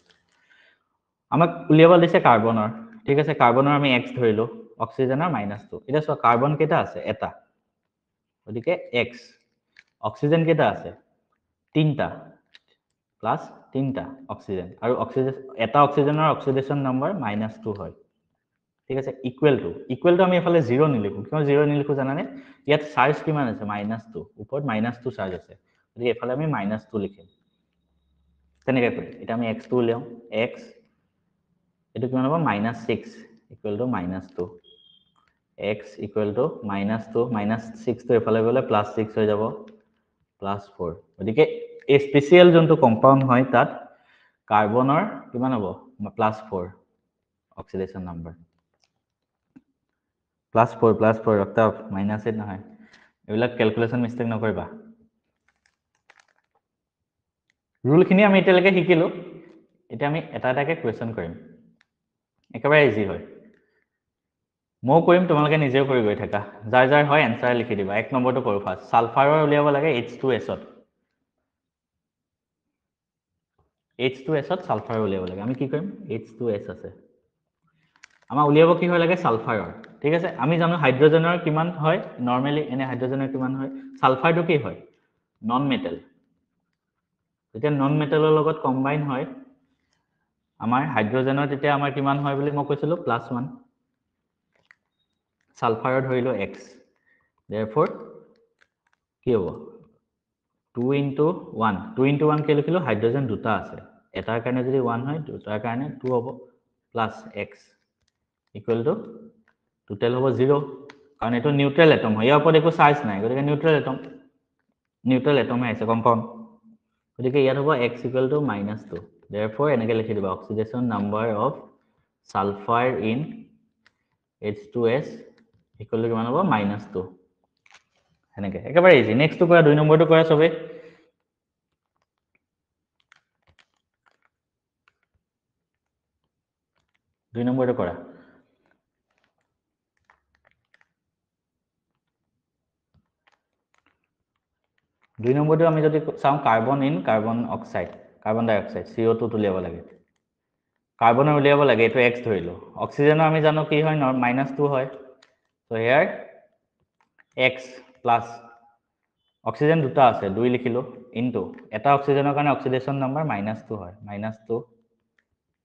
আমাক উলিয়াব দিছে কাৰ্বনৰ ঠিক আছে কাৰ্বনৰ আমি x ধৰিলো অক্সিজেনৰ -2 এটা চোৱা কাৰ্বন কেটা আছে এটা গতিকে x অক্সিজেন কেটা আছে তিনটা প্লাস তিনটা অক্সিজেন আৰু অক্সিজেন এটা অক্সিজেনৰ অক্সিডেশন নাম্বাৰ -2 হয় ঠিক আছে ইকুৱেল টু আমি এফালে 0 নিলিখো কিয় 0 নিলিখো জানানে ইয়াত চাৰ্জ কিমান আছে -2 ওপৰত -2 চাৰ্জ আছে গতিকে এফালে আমি -2 লিখিম তেনেকৈ কৰি এটা আমি x2 উলিয়াও x এটো কিমান হ'ব -6 equal to -2 x equal to -2 -6 তো এফালে গলে +6 হৈ যাব +4 গতিকে এই স্পেশাল যোনটো কম্পাউন্ড হয় তাত কাৰ্বনৰ কিমান হ'ব +4 অক্সিডেশন নাম্বাৰ +4 অক্টাভ -8 নহয় এবিলাক ক্যালকুলেশন মিস্টেক নকৰিবা ৰুল খিনি আমি এতিয়ালৈকে শিকিলো এতিয়া আমি এটা এটাকে কোৱেশ্চন কৰিম একেবাৰে ইজি হয় মই কৰিম তোমালোকে নিজেও কৰি গৈ থাকা যাৰ যাৰ হয় এনসাৰ লিখি দিবা এক নম্বৰটো কৰো ফাৰ্স্ট সালফাৰৰ উলিয়াব লাগে H2S ত H2S ত সালফাৰ উলিয়াব লাগে আমি কি কৰিম H2S আছে আমাৰ উলিয়াব কি হয় লাগে সালফাৰৰ ঠিক আছে আমি জানো হাইড্ৰোজেনৰ কিমান হয় নৰমালি এনে হাইড্ৰোজেনৰ কিমান হয় সালফাৰটো কি হয় নন মেটাল যেতিয়া নন মেটালৰ লগত কম্বাইন হয় আমাৰ হাইড্ৰোজেনৰ তেতিয়া আমাৰ কিমান হয় বুলি মই কৈছিলো +1 সালফাৰৰ ধৰিলো x therefore কি হ'ব 2 into 1 কে লিখিলো হাইড্ৰোজেন দুটা আছে এটাৰ কাৰণে যদি 1 হয় দুটাৰ কাৰণে 2 হ'ব plus x equal to total হ'ব 0 কাৰণ এটো নিউট্ৰেল এটম হয় ইয়াৰ ওপৰত একো চাৰ্জ নাই গতিকে নিউট্ৰেল এটম আছে কম্পাউন্ড গতিকে ইয়াত হ'ব x ইকুৱেল টু -2 therefore এনেকে লিখি দিবা oxidation number of sulphur in H2S equal to কিমান হ'ব -2 এনেকে একেবাৰে ইজি নেক্সট কৰা 2 নম্বৰটো কৰা সবে 2 নম্বৰটো কৰা 2 নম্বৰটো আমি যদি চাও কাৰ্বন ইন carbon oxide carbon dioxide CO2 উলিয়াব লাগে কাৰ্বনৰ উলিয়াব লাগে এটো x ধৰিলো অক্সিজেনৰ আমি জানো কি হয় -2 হয় সো হিয়াৰ x প্লাস অক্সিজেন দুটা আছে 2 লিখিলো ইনটু এটা অক্সিজেনৰ কাৰণে অক্সিডেশন নাম্বাৰ -2 হয় -2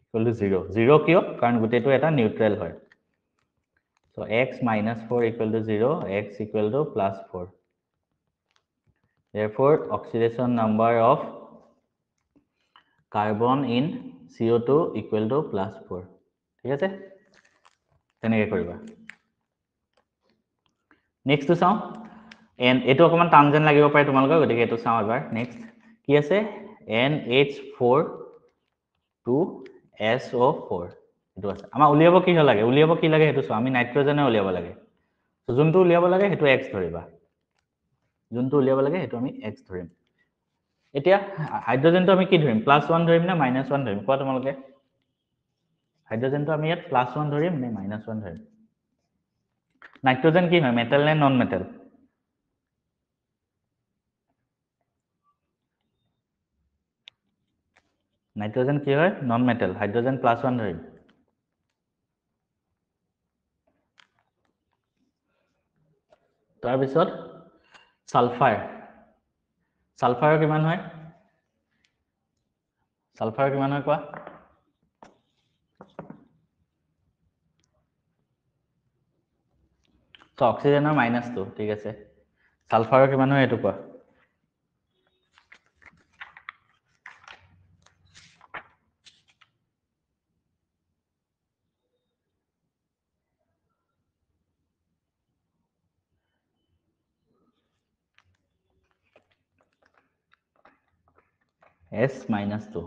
ইকুৱেল টু 0 0 কিয় কাৰণ গুটেটো এটা নিউট্ৰেল হয় so x - 4 equal to 0 x equal to +4 therefore oxidation number of carbon in CO2 equal to +4 ঠিক আছে তেনেকৈ কৰিবা নেক্সট তো চাও এন এটো অকমান টানজেন লাগিব পাৰে তোমালোকৰ গতিকে এটো চাও এবাৰ নেক্সট কি আছে NH4 2SO4 এটো আছে আমাৰ উলিয়াব কি লাগে হেতু চাও আমি নাইট্ৰজেনে উলিয়াব লাগে সো যোনটো উলিয়াব লাগে হেতু x ধৰিবা যোনটো উলিয়াব লাগে হেতু আমি x ধৰিম এতিয়া হাইড্ৰোজেনটো আমি কি ধৰিম +1 ধৰিম না -1 ধৰিম কোৱা তোমালোকে হাইড্ৰোজেনটো আমি ইয়াত +1 ধৰিম নে -1 ধৰিম নাইট্ৰোজেন কি হয় মেটাল নে নন মেটাল নাইট্ৰোজেন কি হয় নন মেটাল হাইড্ৰোজেন +1 ধৰিম তাৰ পিছত সালফাৰ কিমান হয় কোৱা সো অক্সিজেনৰ -2 ঠিক আছে সালফাৰৰ কিমান হয় এটো কোৱা S -2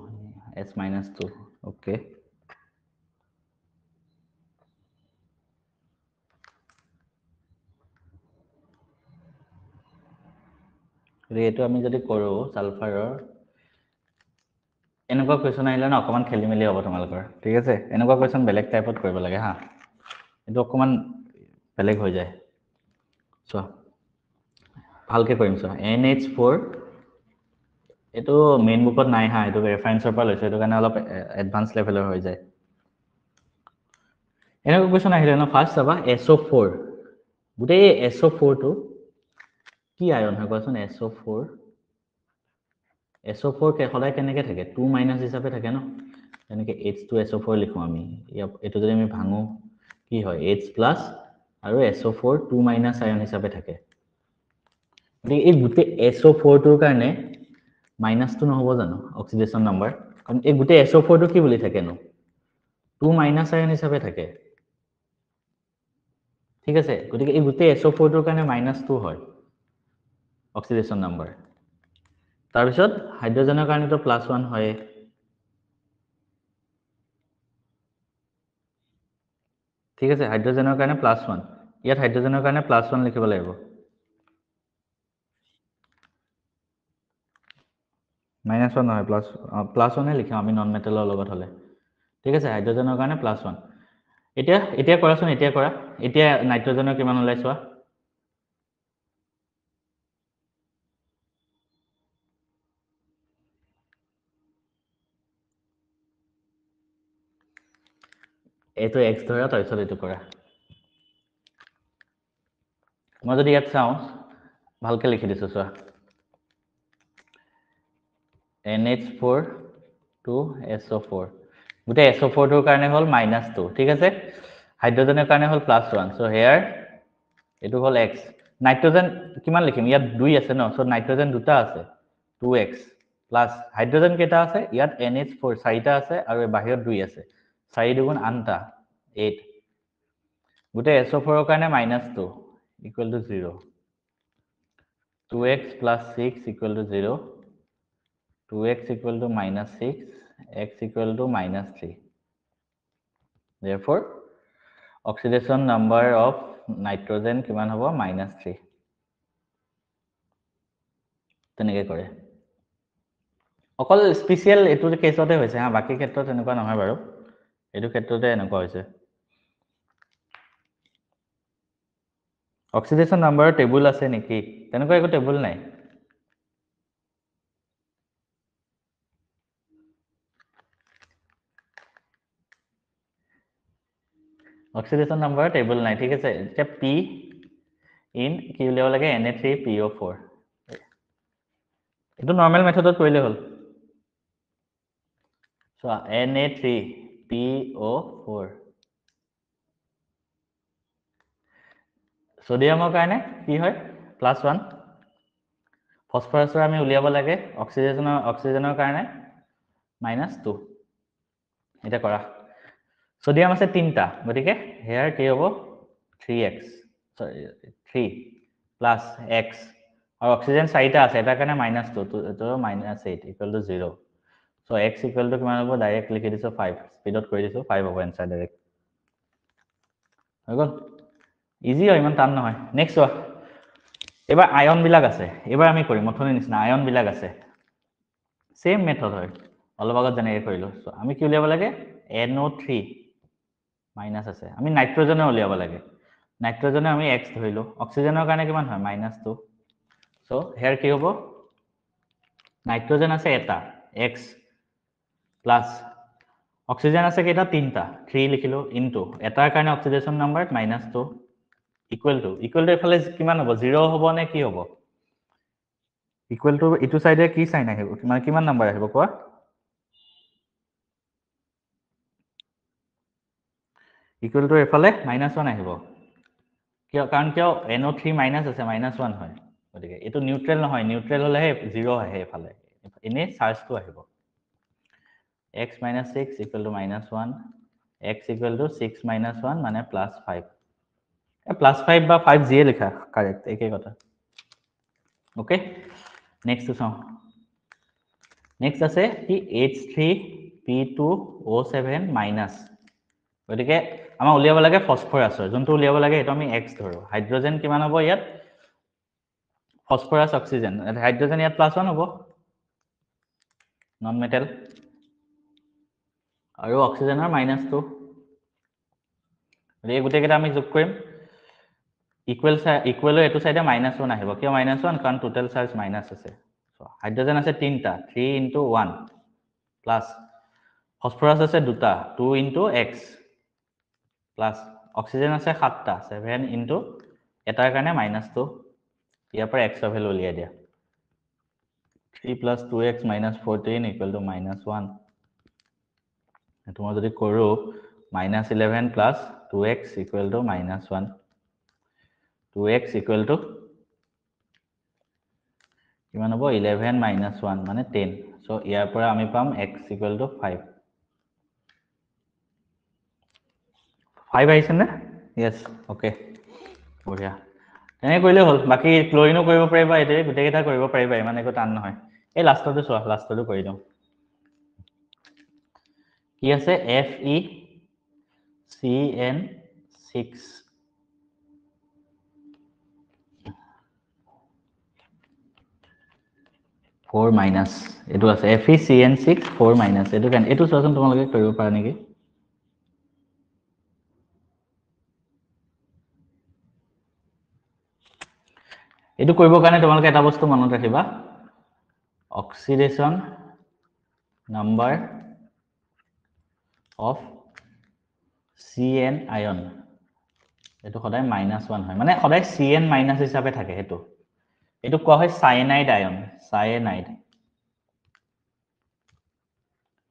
ওকে এটো আমি যদি কৰো সালফাৰৰ এনেকুৱা কোৱেশ্চন আহিলে না অকমান খেলি মেলি হ'ব তোমালোকৰ ঠিক আছে এনেকুৱা কোৱেশ্চন বেলেগ টাইপত কৰিব লাগে হা এটো অকমান বেলেগ হৈ যায় চোৱা ভালকে কৰিম চোৱা NH4 এটো মেইন বুকত নাই হা এটো ৰেফাৰেন্সৰ পৰা লৈছো এটো কাৰণে অলপ এডভান্স লেভেলৰ হৈ যায় এনেকুৱা কোৱেশ্চন আহিলে না ফাৰ্স্ট চাবা SO4 গুটেই SO4 টো কি আয়ন হয় কোৱাচোন SO4 কে সদায় কেনেকে থাকে 2- হিচাপে থাকে ন তেনেকে H2SO4 লিখো আমি এটো যদি আমি ভাঙো কি হয় H প্লাছ আৰু SO4 2 মাইনাছ আয়ন হিচাপে থাকে গতিকে এই গোটেই SO4 টোৰ কাৰণে মাইনাছটো নহ'ব জানো অক্সিডেশ্যন নাম্বাৰ কাৰণ এই গোটেই SO4 টো কি বুলি থাকেনো 2 মাইনাছ আয়ন হিচাপে থাকে ঠিক আছে গতিকে এই গোটেই SO4 টোৰ কাৰণে -2 হয় অক্সিডেশ্যন নাম্বাৰ তাৰপিছত হাইড্ৰজেনৰ কাৰণেতো +1 হয় ঠিক আছে হাইড্ৰজেনৰ কাৰণে +1 ইয়াত হাইড্ৰজেনৰ কাৰণে +1 লিখিব লাগিব -1 নহয় +1 লিখাম আমি নন মেটেলৰ লগত হলে ঠিক আছে হাইড্ৰজেনৰ কাৰণে +1 এতিয়া কৰাচোন এতিয়া কৰা এতিয়া নাইট্ৰজেনৰ কিমান ওলাই চোৱা এইটো x ধৰা তাৰপিছত এইটো কৰা মই যদি ইয়াত চাওঁ ভালকে লিখি দিছো চোৱা NH4 to SO4 গোটেই SO4 টোৰ কাৰণে হ'ল -2 ঠিক আছে হাইড্ৰজেনৰ কাৰণে হ'ল +1 সো হেয়াৰ এটো হ'ল x নাইট্ৰজেন কিমান লিখিম ইয়াত 2 আছে ন সো নাইট্ৰজেন দুটা আছে 2x প্লাস হাইড্ৰজেন কেটা আছে ইয়াত NH4 চাৰিটা আছে আৰু বাহিৰত 2 আছে 4 দুগুণ 8টা 8 গোটেই SO4 ৰ কাৰণে -2 = 0 2x + 6 = 0 2x = -6 x = -3 therefore oxidation number of nitrogen কিমান হ'ব -3 তেনেকে কৰে অকল স্পেশাল এটো কেছতে হৈছে হা বাকি ক্ষেত্ৰত এনেকুৱা নহয় বাৰু এটো ক্ষেত্ৰতে এনেকুৱা হৈছে অক্সিডেশন নাম্বাৰৰ টেবুল আছে নেকি তেনেকুৱা একো টেবুল নাই অক্সিডেশন নাম্বাৰৰ টেবুল নাই ঠিক আছে এতিয়া p ইন কি উলিয়াব লাগে Na3PO4 এটো নরমাল মেথডত কৰিলে হ'ল সো Na3PO4 সোডিয়ামৰ কাৰণে কি হয় +1 ফসফৰাছৰ আমি উলিয়াব লাগে অক্সিজেনৰ কাৰণে -2 এটা কৰা সোডিয়াম আছে 3টা গটিকে হেয়াৰ কি হ'ব 3x সৰি 3 প্লাস x আৰু অক্সিজেন 4টা আছে এটা কাৰণে -2 তো -8 = 0 সো x = কিমান হ'ব ডাইৰেক্ট লিখি দিছো 5 স্পিডত কৰি দিছো 5 হ'ব এনসাৰ ডাইৰেক্ট হৈ গল ইজি হয় ইমান টান নহয় নেক্সট ওয়া এবাৰ আয়ন বিলাক আছে এবাৰ আমি কৰিম মথনি নিচিনা আয়ন বিলাক আছে সেম মেথড হয় অলপ আগত যেনেকৈ কৰিলো সো আমি কি উলিয়াব লাগে NO3 মাইনাস আছে আমি নাইট্ৰজেনে উলিয়াব লাগে নাইট্ৰজেনে আমি x ধৰিলো অক্সিজেনৰ কাৰণে কিমান হয় -2 সো হেয়াৰ কি হ'ব নাইট্ৰজেন আছে এটা x প্লাস অক্সিজেন আছে কেটা 3টা 3 লিখিলো ইনটু এটাৰ কাৰণে অক্সিডেশন নাম্বাৰ -2 ইকুৱেল টু এফালে কিমান হ'ব 0 হ'ব নে কি হ'ব ইকুৱেল টু ইটু সাইডে কি সাইন আহিব মানে কিমান নাম্বাৰ আহিব কোৱা ইকুৱেল টু এফালে -1 আহিব কিয় কাৰণ কিয় NO3 মাইনাস আছে -1 হয় গতিকে এটো নিউট্ৰেল নহয় নিউট্ৰেল হলেহে 0 আহে এফালে এনে চাৰ্জটো আহিব x - 6 = -1 x = 6 - 1 মানে +5 +5 বা 5 জিয়ে লিখা কারেক্ট একে কথা ওকে নেক্সট চাও নেক্সট আছে কি H3P2O7- গতিকে আমাৰ উলিয়াব লাগে ফসফৰাছৰ যোনটো উলিয়াব লাগে এটো আমি x ধৰো হাইড্ৰজেন কিমান হ'ব ইয়াত ফসফৰাছ অক্সিজেন হাইড্ৰজেন ইয়াত +1 হ'ব নন মেটেল আৰু অক্সিজেনৰ -2 এই গুটে কেটা আমি যোগ কৰিম ইকুৱেল এটো সাইডে -1 আহিব কিয় -1 কাৰণ টোটাল চাৰ্জ মাইনাস আছে হাইড্ৰজেন আছে 3টা 3 * 1 প্লাস ফসফৰাস আছে 2টা 2 * x প্লাস অক্সিজেন আছে 7টা 7 * এটাৰ কাৰণে -2 ইয়াৰ পৰা x ৰ ভ্যালু উলিয়াই দিয়া 3 + 2x - 14 = -1 এটো মই যদি কৰো -11 plus 2x equal to -1. 2x equal to কিমান হ'ব 11 minus 1 মানে 10 so ইয়াৰ পৰা আমি পাম x equal to 5 5 আহিছে নে yes okay বঢ়িয়া এনে কৰিলে হ'ল বাকি ক্লোৰিনো কৰিব পাৰিবা এতে গুটেকেটা কৰিব পাৰিবা ইমান একো টান নহয় এই লাষ্টটো চোৱা লাষ্টটো কৰি দিওঁ কি আছে FeCN6 4 minus এটো আছে FeCN6 4 minus এটো কেন এটো চোৱাচোন তোমালোকে কৰিব পাৰা নেকি এটো কৰিবৰ কাৰণে তোমালোকে এটা বস্তু মনত ৰাখিবা oxidation number of CN ion এটো সদায় -1 হয় মানে সদায় CN মাইনাস হিচাপে থাকে হেতু এটো কোৱা হয় সায়ানাইড আয়ন সায়ানাইড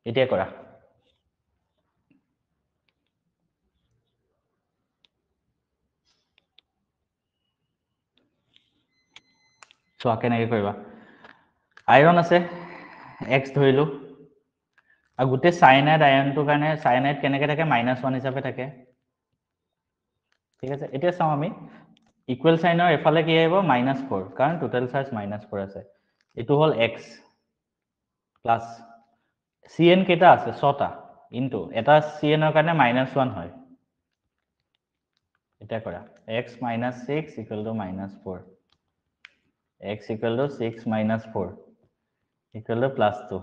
এতিয়া কৰা সো কেনেকৈ কৰিবা আয়ৰন আছে x ধৰিলো আৰু গুটে সায়ানাইড আয়নটো কাৰণে সায়ানাইড কেনেকৈ থাকে -1 হিচাপে থাকে ঠিক আছে এতিয়া চাও আমি ইকুৱেল সাইনৰ এফালে কি আহিব -4 কাৰণ টোটাল চাৰ্জ -4 আছে এটো হল x প্লাস cn কেটা আছে 6টা ইনটু এটা cn ৰ কাৰণে -1 হয় এটা কৰা x - 6 = -4 x = 6 - 4 = +2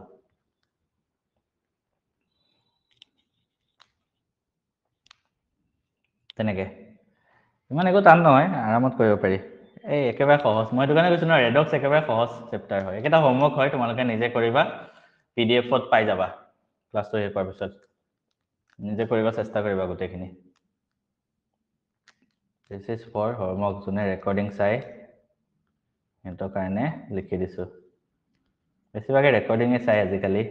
তেনেকে ইমান একো টান নহয় আৰামত কৰিব পাৰি এই একেবাৰে সহজ মই এটো কাৰণে কৈছো না ৰেডক্স একেবাৰে সহজ চেপ্টাৰ হয় এটা হোমৱৰ্ক হয় তোমালোকে নিজে কৰিবা পিডিএফত পাই যাবা ক্লাছটো শেষ হোৱাৰ পিছত নিজে কৰিব চেষ্টা কৰিবা গোটেইখিনি This is for homework যোনে ৰেকৰ্ডিং চাই হেতৰ কাৰণে লিখি দিছো বেছিভাগে ৰেকৰ্ডিংয়ে চাই আজিকালি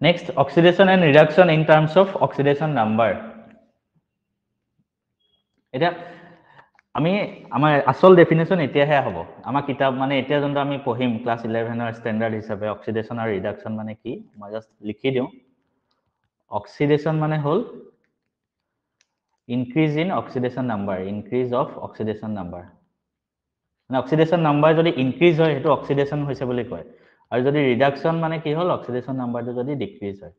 Next, oxidation and reduction in terms of oxidation number. এটা আমি আমাৰ আসল ডেফিনেশন এতিয়াহে হ'ব আমাৰ কিতাপ মানে এতিয়া যন্ত আমি পঢ়িম ক্লাস 11 ৰ স্ট্যান্ডাৰ্ড হিচাপে অক্সিডেশন আৰু ৰিডাকশন মানে কি মই জাস্ট লিখি দিও অক্সিডেশন মানে হল increase in oxidation number increase of oxidation number মানে oxidation number যদি increase হয় হেতু oxidation হৈছে বুলি কয় আৰু যদি ৰিডাকশন মানে কি হল oxidation numberটো যদি decrease হয়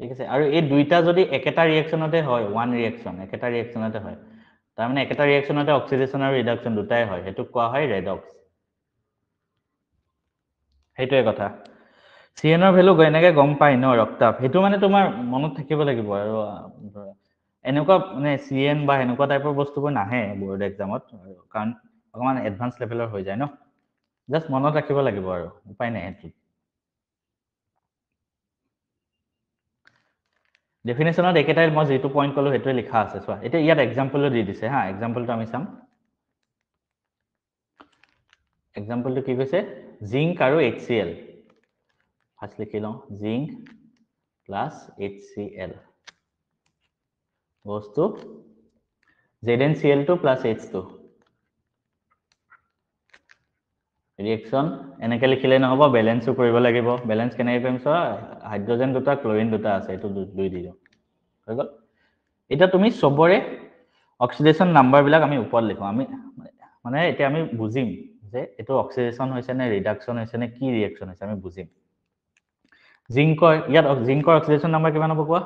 ঠিক আছে আৰু এই দুইটা যদি একেটা ৰিঅ্যাকশনতে হয় ওয়ান ৰিঅ্যাকশন একেটা ৰিঅ্যাকশনতে হয় তাৰ মানে একেটা ৰিঅ্যাকশনতে অক্সিডেশন আৰু ৰিডাকশন দুটাই হয় হেতু কোৱা হয় ৰেডক্স হেতুৱে কথা CN ৰ ভ্যালু এনেকে গম পাই ন ৰক্তাপ হেতু মানে তোমাৰ মনত থাকিব লাগিব আৰু এনেকুৱা মানে CN বা এনেকুৱা টাইপৰ বস্তুবোৰ নাহে বোৰ্ড এক্সামত কাৰণ অকমান এডভান্স লেভেলৰ হৈ যায় ন জাস্ট মনত ৰাখিব লাগিব আৰু উপায় নাই হেতু ডেফিনেশনত একেটাই মই যেটো পইণ্ট কলো হেতুৱে লিখা আছে চোৱা এটা ইয়াত এক্সাম্পলও দি দিছে হা এক্সাম্পলটো আমি চাম এক্সাম্পলটো কি কৈছে জিংক আৰু HCl ফাৰ্স্ট লিখি লওঁ জিংক প্লাস HCl বস্তু ZnCl2 plus H2 ৰিঅ্যাকশন এনেকে লিখিলে নহব ব্যালেন্সও কৰিব লাগিব ব্যালেন্স কেনেকৈ কৰিম চোৱা হাইড্ৰোজেন দুটা ক্লোৰিন দুটা আছে এটো দুই দিও হৈ গল এটা তুমি সবৰে অক্সিডেশন নাম্বাৰ বিলাক আমি ওপৰত লিখো আমি মানে এটা আমি বুজিম যে এটো অক্সিডেশন হৈছে নে ৰিডাকশন হৈছে নে কি ৰিঅ্যাকশন হৈছে আমি বুজিম জিংকৰ ইয়াত জিংকৰ অক্সিডেশন নাম্বাৰ কিমান হ'ব কোৱা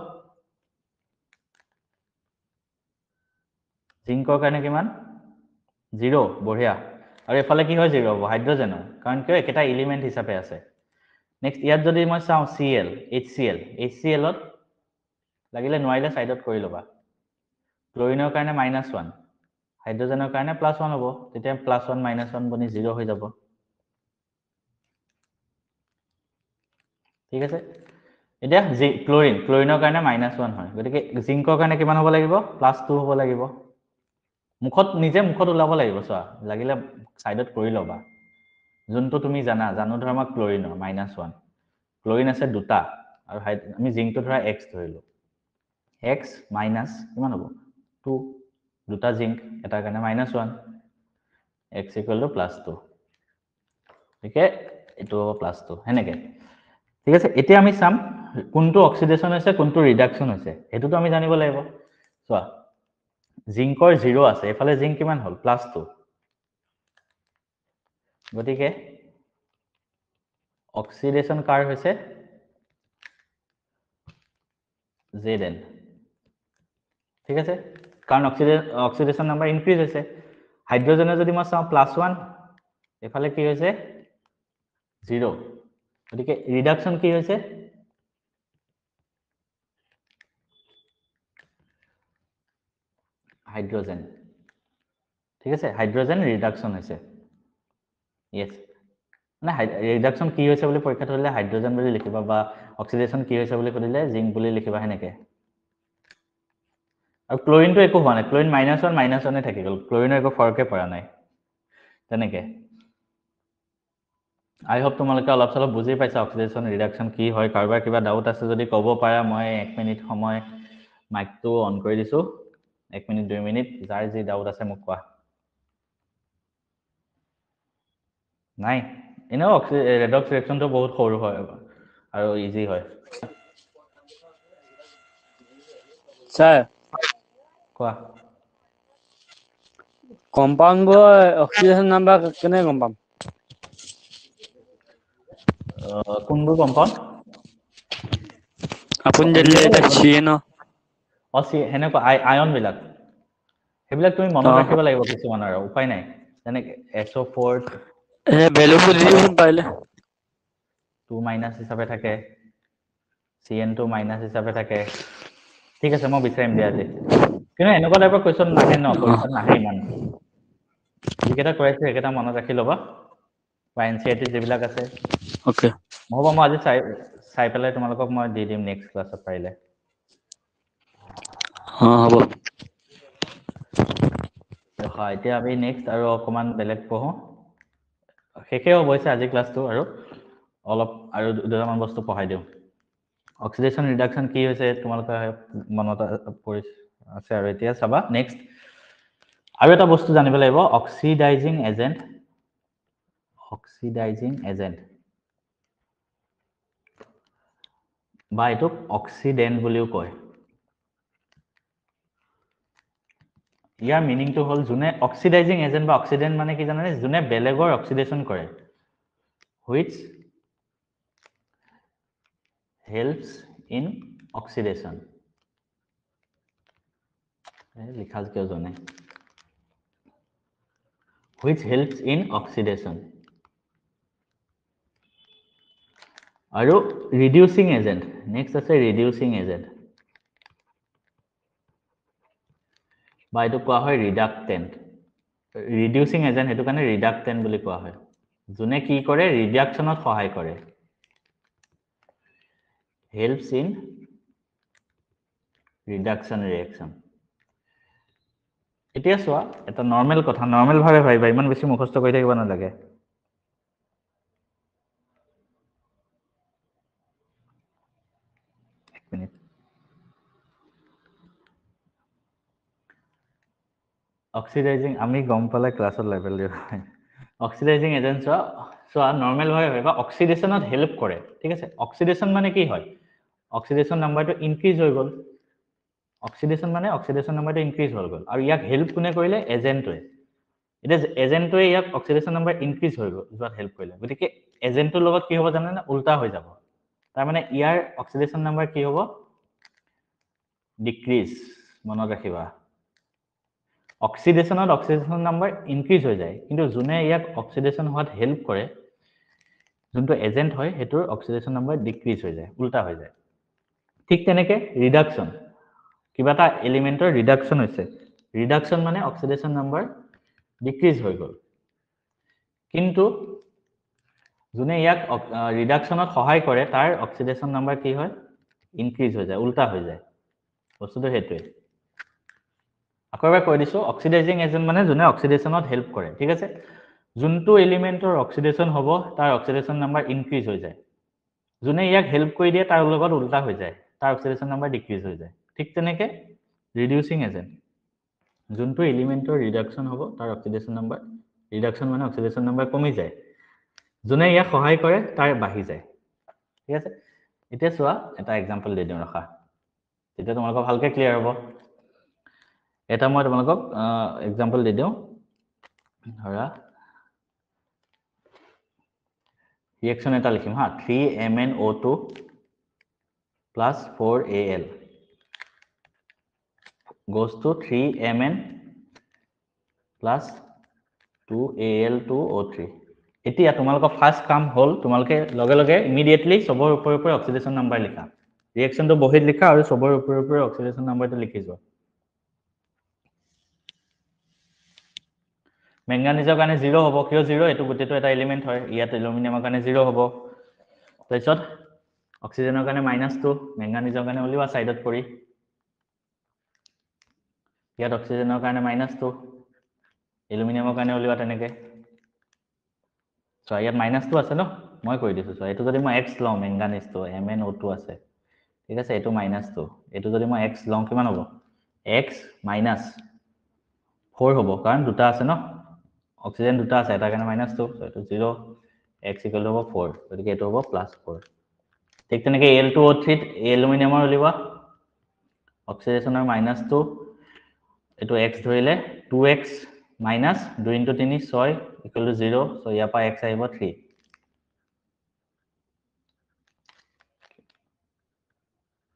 জিংকৰ কাৰণে কিমান 0 বঢ়িয়া আৰু এফালে কি হয় 0 হ'ব হাইড্ৰোজেনৰ কাৰণ কিয় একেটা এলিমেন্ট হিচাপে আছে নেক্সট ইয়াত যদি মই চাও Cl HCl HCl ত লাগিলে নোৱাৰিলে সাইডত কৰি লবা ক্লোৰিনৰ কাৰণে -1 হাইড্ৰোজেনৰ কাৰণে +1 হ'ব তেতিয়া +1 -1 বনি 0 হৈ যাব ঠিক আছে এতিয়া ক্লোৰিনৰ কাৰণে -1 হয় গতিকে জিংকৰ কাৰণে কিমান হ'ব লাগিব +2 হ'ব লাগিব মুখত নিজে মুখত ওলাব লাগিব চোৱা লাগিলে সাইডত কৰি লবা যোনটো তুমি জানো ধৰা মই ক্লোৰিনৰ -1 ক্লোৰিন আছে দুটা আৰু আমি জিংকটো ধৰা x ধৰিলো x মাইনাস কিমান হ'ব 2 দুটা জিংক এটাৰ কাৰণে -1 x = +2 ঠিক আছে এটো হ'ব +2 হেনেকে ঠিক আছে এতিয়া আমি চাম কোনটো অক্সিডেশন হৈছে কোনটো ৰিডাকশন হৈছে এটোটো আমি জানিব লাগিব চোৱা জিংকৰ 0 আছে এফালে জিংক কিমান হ'ল +2 গতিকে অক্সিডেশন কাৰ হৈছে Zn ঠিক আছে কাৰণ অক্সিডেশন নাম্বাৰ ইনক্ৰিজ হৈছে হাইড্ৰোজেনে যদি মই চাও +1 এফালে কি হৈছে 0 গতিকে ৰিডাকশন কি হৈছে হাইড্ৰোজেন ঠিক আছে হাইড্ৰোজেন ৰিডাকশন হৈছে ইয়েস মানে ৰিডাকশন কি হৈছে বুলি পৰীক্ষা ধৰিলে হাইড্ৰোজেন বুলি লিখিবা বা অক্সিডেশন কি হৈছে বুলি কইলে জিংক বুলি লিখিবা হেনেকে আৰু ক্লোৰিনটো একো হোৱা নাই ক্লোৰিন -1 এ থাকি গল ক্লোৰিনৰ একো ফৰকে পৰা নাই তেনেকে আই হোপ তোমালোকে অলপ চলপ বুজি পাইছা অক্সিডেশন ৰিডাকশন কি হয় কাৰবাৰ কিবা ডাউট আছে যদি ক'ব পাৰা মই 1 মিনিট সময় মাইকটো অন কৰি দিছো 1 মিনিট 2 মিনিট যাৰ যি ডাউট আছে মোক কোৱা নাই এনেও ৰেডক্স ৰিঅ্যাকশনটো বহুত সৰু হয় আৰু ইজি হয় স্যাৰ কোৱা কম্পাউন্ড অক্সিডেশন নাম্বাৰ কেনে গম পাম কোনবোৰ কম্পাউণ্ড আপুনি দিলে এটা চিএন অসি হেনেকুৱা আয়ন বিলাক হেবিলাক তুমি মনত ৰাখিব লাগিব কিছুমান আৰু উপায় নাই যেনে SO4 ভ্যালু দিবচোন পাৰিলে 2- হিচাপে থাকে CN2 - হিচাপে থাকে ঠিক আছে মই বিচাৰিম দিয়া আজি কিন্তু এনেকুৱা টাইপৰ কোৱেশ্চন নাহে ন পৰীক্ষাত নাহে ইমান যিকেইটা কৈছে একেটা মনত ৰাখি ল'বা বা এনসিআৰটি যিবিলাক আছে ওকে হ'ব মই আজি চাই পেলাই তোমালোকক মই দি দিম নেক্সট ক্লাছত পাৰিলে হ'ব ৰখা এতিয়া আমি নেক্সট আৰু অকমান বেলেগ পঢ়ো শেষে হ'ব হৈছে আজি ক্লাছটো আৰু অলপ আৰু দুটামান বস্তু পঢ়াই দিওঁ অক্সিডেশন ৰিডাকশন কি হৈছে তোমালোকে মনত আছে আৰু এতিয়া চাবা নেক্সট আৰু এটা বস্তু জানিব লাগিব অক্সিডাইজিং এজেন্ট বা এটোক অক্সিডেন্ট বুলিও কয় ইয়াৰ মিনিংটো হল যোনে অক্সিডাইজিং এজেন্ট বা অক্সিডেন্ট মানে কি জানানে যোনে বেলেগৰ অক্সিডেশন কৰে which helps in oxidation লিখা কিয় জানে which helps in oxidation আৰু reducing agent next আছে reducing agent বা এটো কোৱা হয় ৰিডাক্টেন্ট ৰিডিউসিং এজেন্ট হেতু কাৰণে ৰিডাক্টেন্ট বুলি কোৱা হয় যোনে কি কৰে ৰিডাকশনত সহায় কৰে helps in reduction reaction এতিয়া চোৱা এটা নৰমাল কথা নৰমাল ভাবে ভাইবা ইমান বেছি মুখস্থ কৰি থাকিব নালাগে এক মিনিট অক্সিডাইজিং আমি গম পালে ক্লাছত লেভেল দিব অক্সিডাইজিং এজেন্ট চোৱা নৰমাল ভাবে ভাইবা অক্সিডেশনত হেল্প কৰে ঠিক আছে অক্সিডেশন মানে কি হয় অক্সিডেশন নাম্বাৰটো ইনক্ৰিজ হৈ গল অক্সিডেশন মানে অক্সিডেশন নাম্বাৰটো ইনক্ৰিজ হৈ গল আৰু ইয়াক হেল্প কোনে কৰিলে এজেন্টটোৱে এটা এজেন্টটোৱে ইয়াক অক্সিডেশন নাম্বাৰ ইনক্ৰিজ হৈ গল যোৱাত হেল্প কৰিলে গতিকে এজেন্টটোৰ লগত কি হ'ব জানে না উল্টা হৈ যাব তাৰ মানে ইয়াৰ অক্সিডেশন নাম্বাৰ কি হ'ব ডিক্ৰিজ মনত ৰাখিবা অক্সিডেশনত অক্সিডেশন নাম্বাৰ ইনক্ৰিজ হৈ যায় কিন্তু যোনে ইয়াক অক্সিডেশন হোৱাত হেল্প কৰে যোনটো এজেন্ট হয় হেতুৰ অক্সিডেশন নাম্বাৰ ডিক্ৰিজ হৈ যায় উল্টা হৈ যায় ঠিক তেনেকে ৰিডাকশন কিবা এটা এলিমেন্টৰ ৰিডাকশন হৈছে ৰিডাকশন মানে অক্সিডেশন নাম্বাৰ ডিক্ৰিজ হৈ গল কিন্তু যোনে ইয়াক ৰিডাকশনত সহায় কৰে তাৰ অক্সিডেশন নাম্বাৰ কি হয় ইনক্ৰিজ হৈ যায় উল্টা হৈ যায় বস্তুটো হেতুৱে আকৌ এবাৰ কৈ দিছো অক্সিডাইজিং এজেন্ট মানে যোনে অক্সিডেশনত হেল্প কৰে ঠিক আছে যোনটো এলিমেন্টৰ অক্সিডেশন হ'ব তাৰ অক্সিডেশন নাম্বাৰ ইনক্ৰিজ হৈ যায় যোনে ইয়াক হেল্প কৰি দিয়ে তাৰ লগত উল্টা হৈ যায় তাৰ অক্সিডেশন নাম্বাৰ ডিক্ৰিজ হৈ যায় ঠিক তেনেকে ৰিডিউসিং এজেন্ট যোনটো এলিমেন্টৰ ৰিডাকশন হ'ব তাৰ অক্সিডেশন নাম্বাৰ ৰিডাকশন মানে অক্সিডেশন নাম্বাৰ কমি যায় যোনে ইয়াক সহায় কৰে তাৰ বাঢ়ি যায় ঠিক আছে এতিয়া চোৱা এটা এক্সাম্পল দি দিওঁ ৰখা তেতিয়া তোমালোকৰ ভালকে ক্লিয়াৰ হ'ব এটা মই তোমালোকক এক্সাম্পল দি দিওঁ ধৰা ৰিয়েকশন এটা লিখিম হা 3MnO2 plus 4Al goes to 3Mn plus 2Al2O3 এতিয়া তোমালোকৰ ফাৰ্স্ট কাম হ'ল তোমালোকে লগে লগে ইমিডিয়েটলি সবৰ ওপৰে অক্সিডেশন নাম্বাৰ লিখা ৰিয়েকশনটো বহিত লিখা আৰু সবৰ ওপৰে অক্সিডেশন নাম্বাৰটো লিখি যোৱা মেংগানিজৰ কাৰণে 0 হ'ব কিয় 0 এটো গুটেটো এটা এলিমেন্ট হয় ইয়াত এলুমিনিয়ামৰ কাৰণে 0 হ'ব তাৰপিছত অক্সিজেনৰ কাৰণে -2 মেংগানিজৰ কাৰণে উলিওৱা সাইডত কৰি ইয়াত অক্সিজেনৰ কাৰণে -2 এলুমিনিয়ামৰ কাৰণে উলিওৱা তেনেকে সো ইয়াত -2 আছে ন মই কৈ দিছো সো এটো যদি মই x লওঁ মেংগানিজটো MnO2 আছে ঠিক আছে এটো -2 এটো যদি মই x লওঁ কিমান হ'ব x - 4 হ'ব কাৰণ দুটা আছে ন অক্সিজেন দুটা আছে এটা কাৰণে -2 সো এটো 0 x = হ'ব 4 গতিকে এটো হ'ব +4 ঠিক তেনেকে Al2O3 এলুমিনিয়ামৰ উলিওৱা অক্সিডেশনৰ -2 এটো x ধৰিলে 2x - 2 * 3 6 = 0 সো ইয়াৰ পৰা x আহিব 3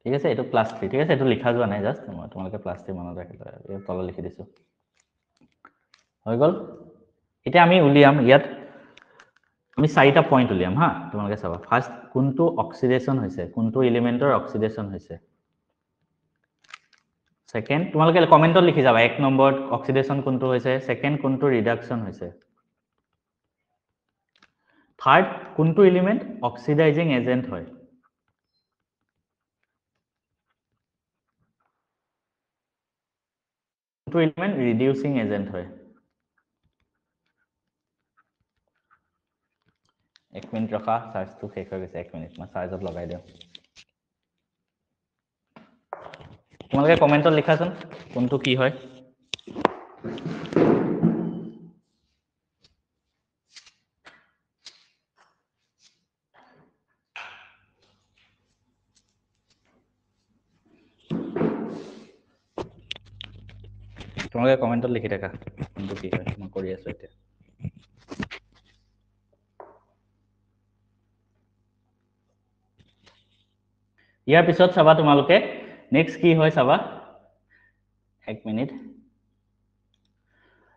ঠিক আছে এটো +3 ঠিক আছে এটো লিখা যোৱা নাই জাস্ট মই তোমালোকে +3 মনত ৰাখিবা এই তল লিখি দিছো হৈ গল এতিয়া আমি উলিয়াম ইয়াত আমি চাৰিটা পইণ্ট উলিয়াম হা তোমালোকে চাবা ফাৰ্স্ট কোনটো অক্সিডেশন হৈছে কোনটো এলিমেন্টৰ অক্সিডেশন হৈছে সেকেন্ড তোমালোকে কমেন্টত লিখি যাবা এক নম্বৰত অক্সিডেশন কোনটো হৈছে সেকেন্ড কোনটো ৰিডাকশন হৈছে থাৰ্ড কোনটো এলিমেন্ট অক্সিডাইজিং এজেন্ট হয় কোনটো এলিমেন্ট ৰিডিউসিং এজেন্ট হয় এক মিনিট ৰখা চাৰ্জটো শেষ হৈ গৈছে এক মিনিট মই চাৰ্জত লগাই দিওঁ তোমালোকে কমেন্টত লিখাচোন কোনটো কি হয় তোমালোকে কমেন্টত লিখি থাকা কোনটো কি হয় মই কৰি আছো এতিয়া ইয়াৰ পিছত চাবা তোমালোকে নেক্সট কি হয় চাবা এক মিনিট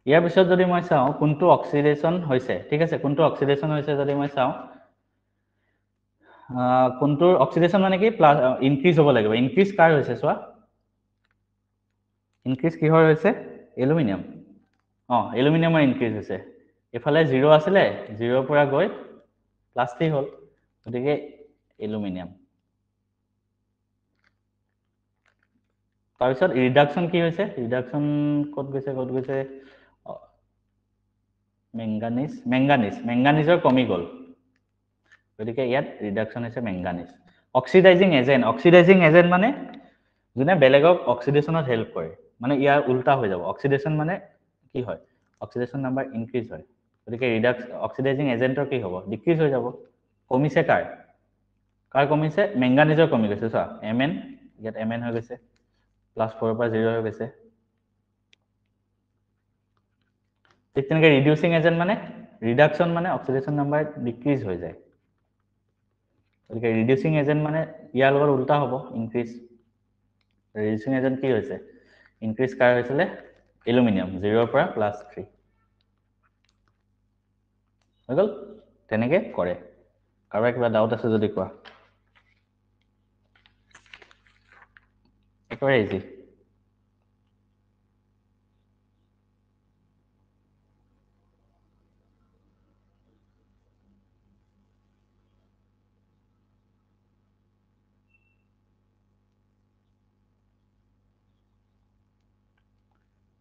ইয়াৰ পিছত যদি মই চাও কোনটো অক্সিডেশন হৈছে ঠিক আছে কোনটো অক্সিডেশন হৈছে যদি মই চাও কোনটো অক্সিডেশন মানে কি প্লাস ইনক্রিজ হ'ব লাগিব ইনক্রিজ কাৰ হৈছে চোৱা ইনক্ৰিজ কিহৰ হৈছে এলুমিনিয়াম এলুমিনিয়ামৰ ইনক্ৰিজ হৈছে এফালে 0 আছিলে 0 পৰা গৈ +3 হ'ল গতিকে এলুমিনিয়াম তাৰপিছত ৰিডাকশন কি হৈছে ৰিডাকশন কত গৈছে মেংগানিজৰ কমি গল গতিকে ইয়াত ৰিডাকশন হৈছে মেংগানিজ অক্সিডাইজিং এজেন্ট মানে যোনে বেলেগক অক্সিডেশনত হেল্প কৰে মানে ইয়াৰ উল্টা হৈ যাব অক্সিডেশন মানে কি হয় অক্সিডেশন নাম্বাৰ ইনক্ৰিজ হয় গতিকে অক্সিডাইজিং এজেন্টৰ কি হ'ব ডিক্ৰিজ হৈ যাব কমিছে কাৰ কমিছে মেংগানিজৰ কমি গৈছে চোৱা Mn ইয়াত Mn হৈ গৈছে +4 পৰা 0 হৈ গৈছে ঠিক তেনেকে ৰিডিউসিং এজেন্ট মানে ৰিডাকশন মানে অক্সিডেশন নাম্বাৰ ডিক্ৰিজ হৈ যায় গতিকে ৰিডিউসিং এজেন্ট মানে ইয়াৰ লগত উল্টা হ'ব ইনক্ৰিজ ৰিডিউসিং এজেন্ট কি হৈছে ইনক্ৰিজ কাৰ হৈছিলে এলুমিনিয়াম 0 পৰা +3 হৈ গল তেনেকে কৰে কাৰোবাৰ কিবা ডাউট আছে যদি কোৱা একেবাৰে ইজি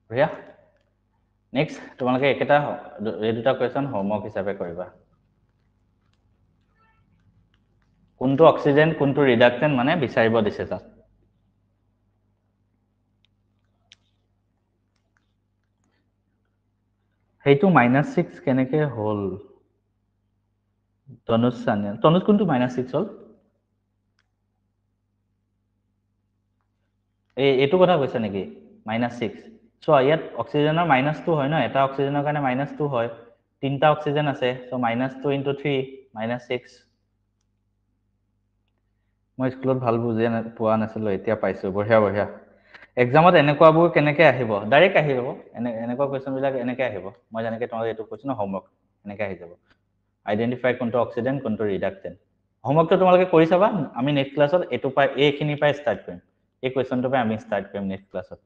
বঢ়িয়া নেক্সট তোমালোকে একেটা এই দুটা কোৱেশ্চন হোমৱৰ্ক হিচাপে কৰিবা কোনটো অক্সিজেন কোনটো ৰিডাক্টেন্ট মানে বিচাৰিব দিছে তাত সেইটো -6 কেনেকে হল তনুজ সানিয়া তনুজ কোনটো -6 হল এইটো কথা কৈছে নেকি -6 সো ইয়াত অক্সিজেনৰ -2 হয় ন এটা অক্সিজেনৰ কাৰণে -2 হয় তিনটা অক্সিজেন আছে সো -2 * 3 -6 মই স্কুলত ভাল বুজি পোৱা নাছিলো এতিয়া পাইছো বঢ়িয়া বঢ়িয়া এক্সামত এনেকুৱাবোৰ কেনেকে আহিব ডাইৰেক্ট আহিব এনেকুৱা কোৱেশ্চন বিলাক এনেকে আহিব মই জানেকে তোমাক এইটো কৈছো ন হোমৱৰ্ক এনেকে আহি যাব আইডেন্টিফাই কোনটো অক্সিডেন্ট কোনটো ৰিডাক্টেন্ট হোমৱৰ্কটো তোমালোকে কৰি চাবা আমি নেক্সট ক্লাছত এটো পাই এইখিনি পাই ষ্টাৰ্ট কৰিম এই কোৱেশ্চনটো পাই আমি ষ্টাৰ্ট কৰিম নেক্সট ক্লাছত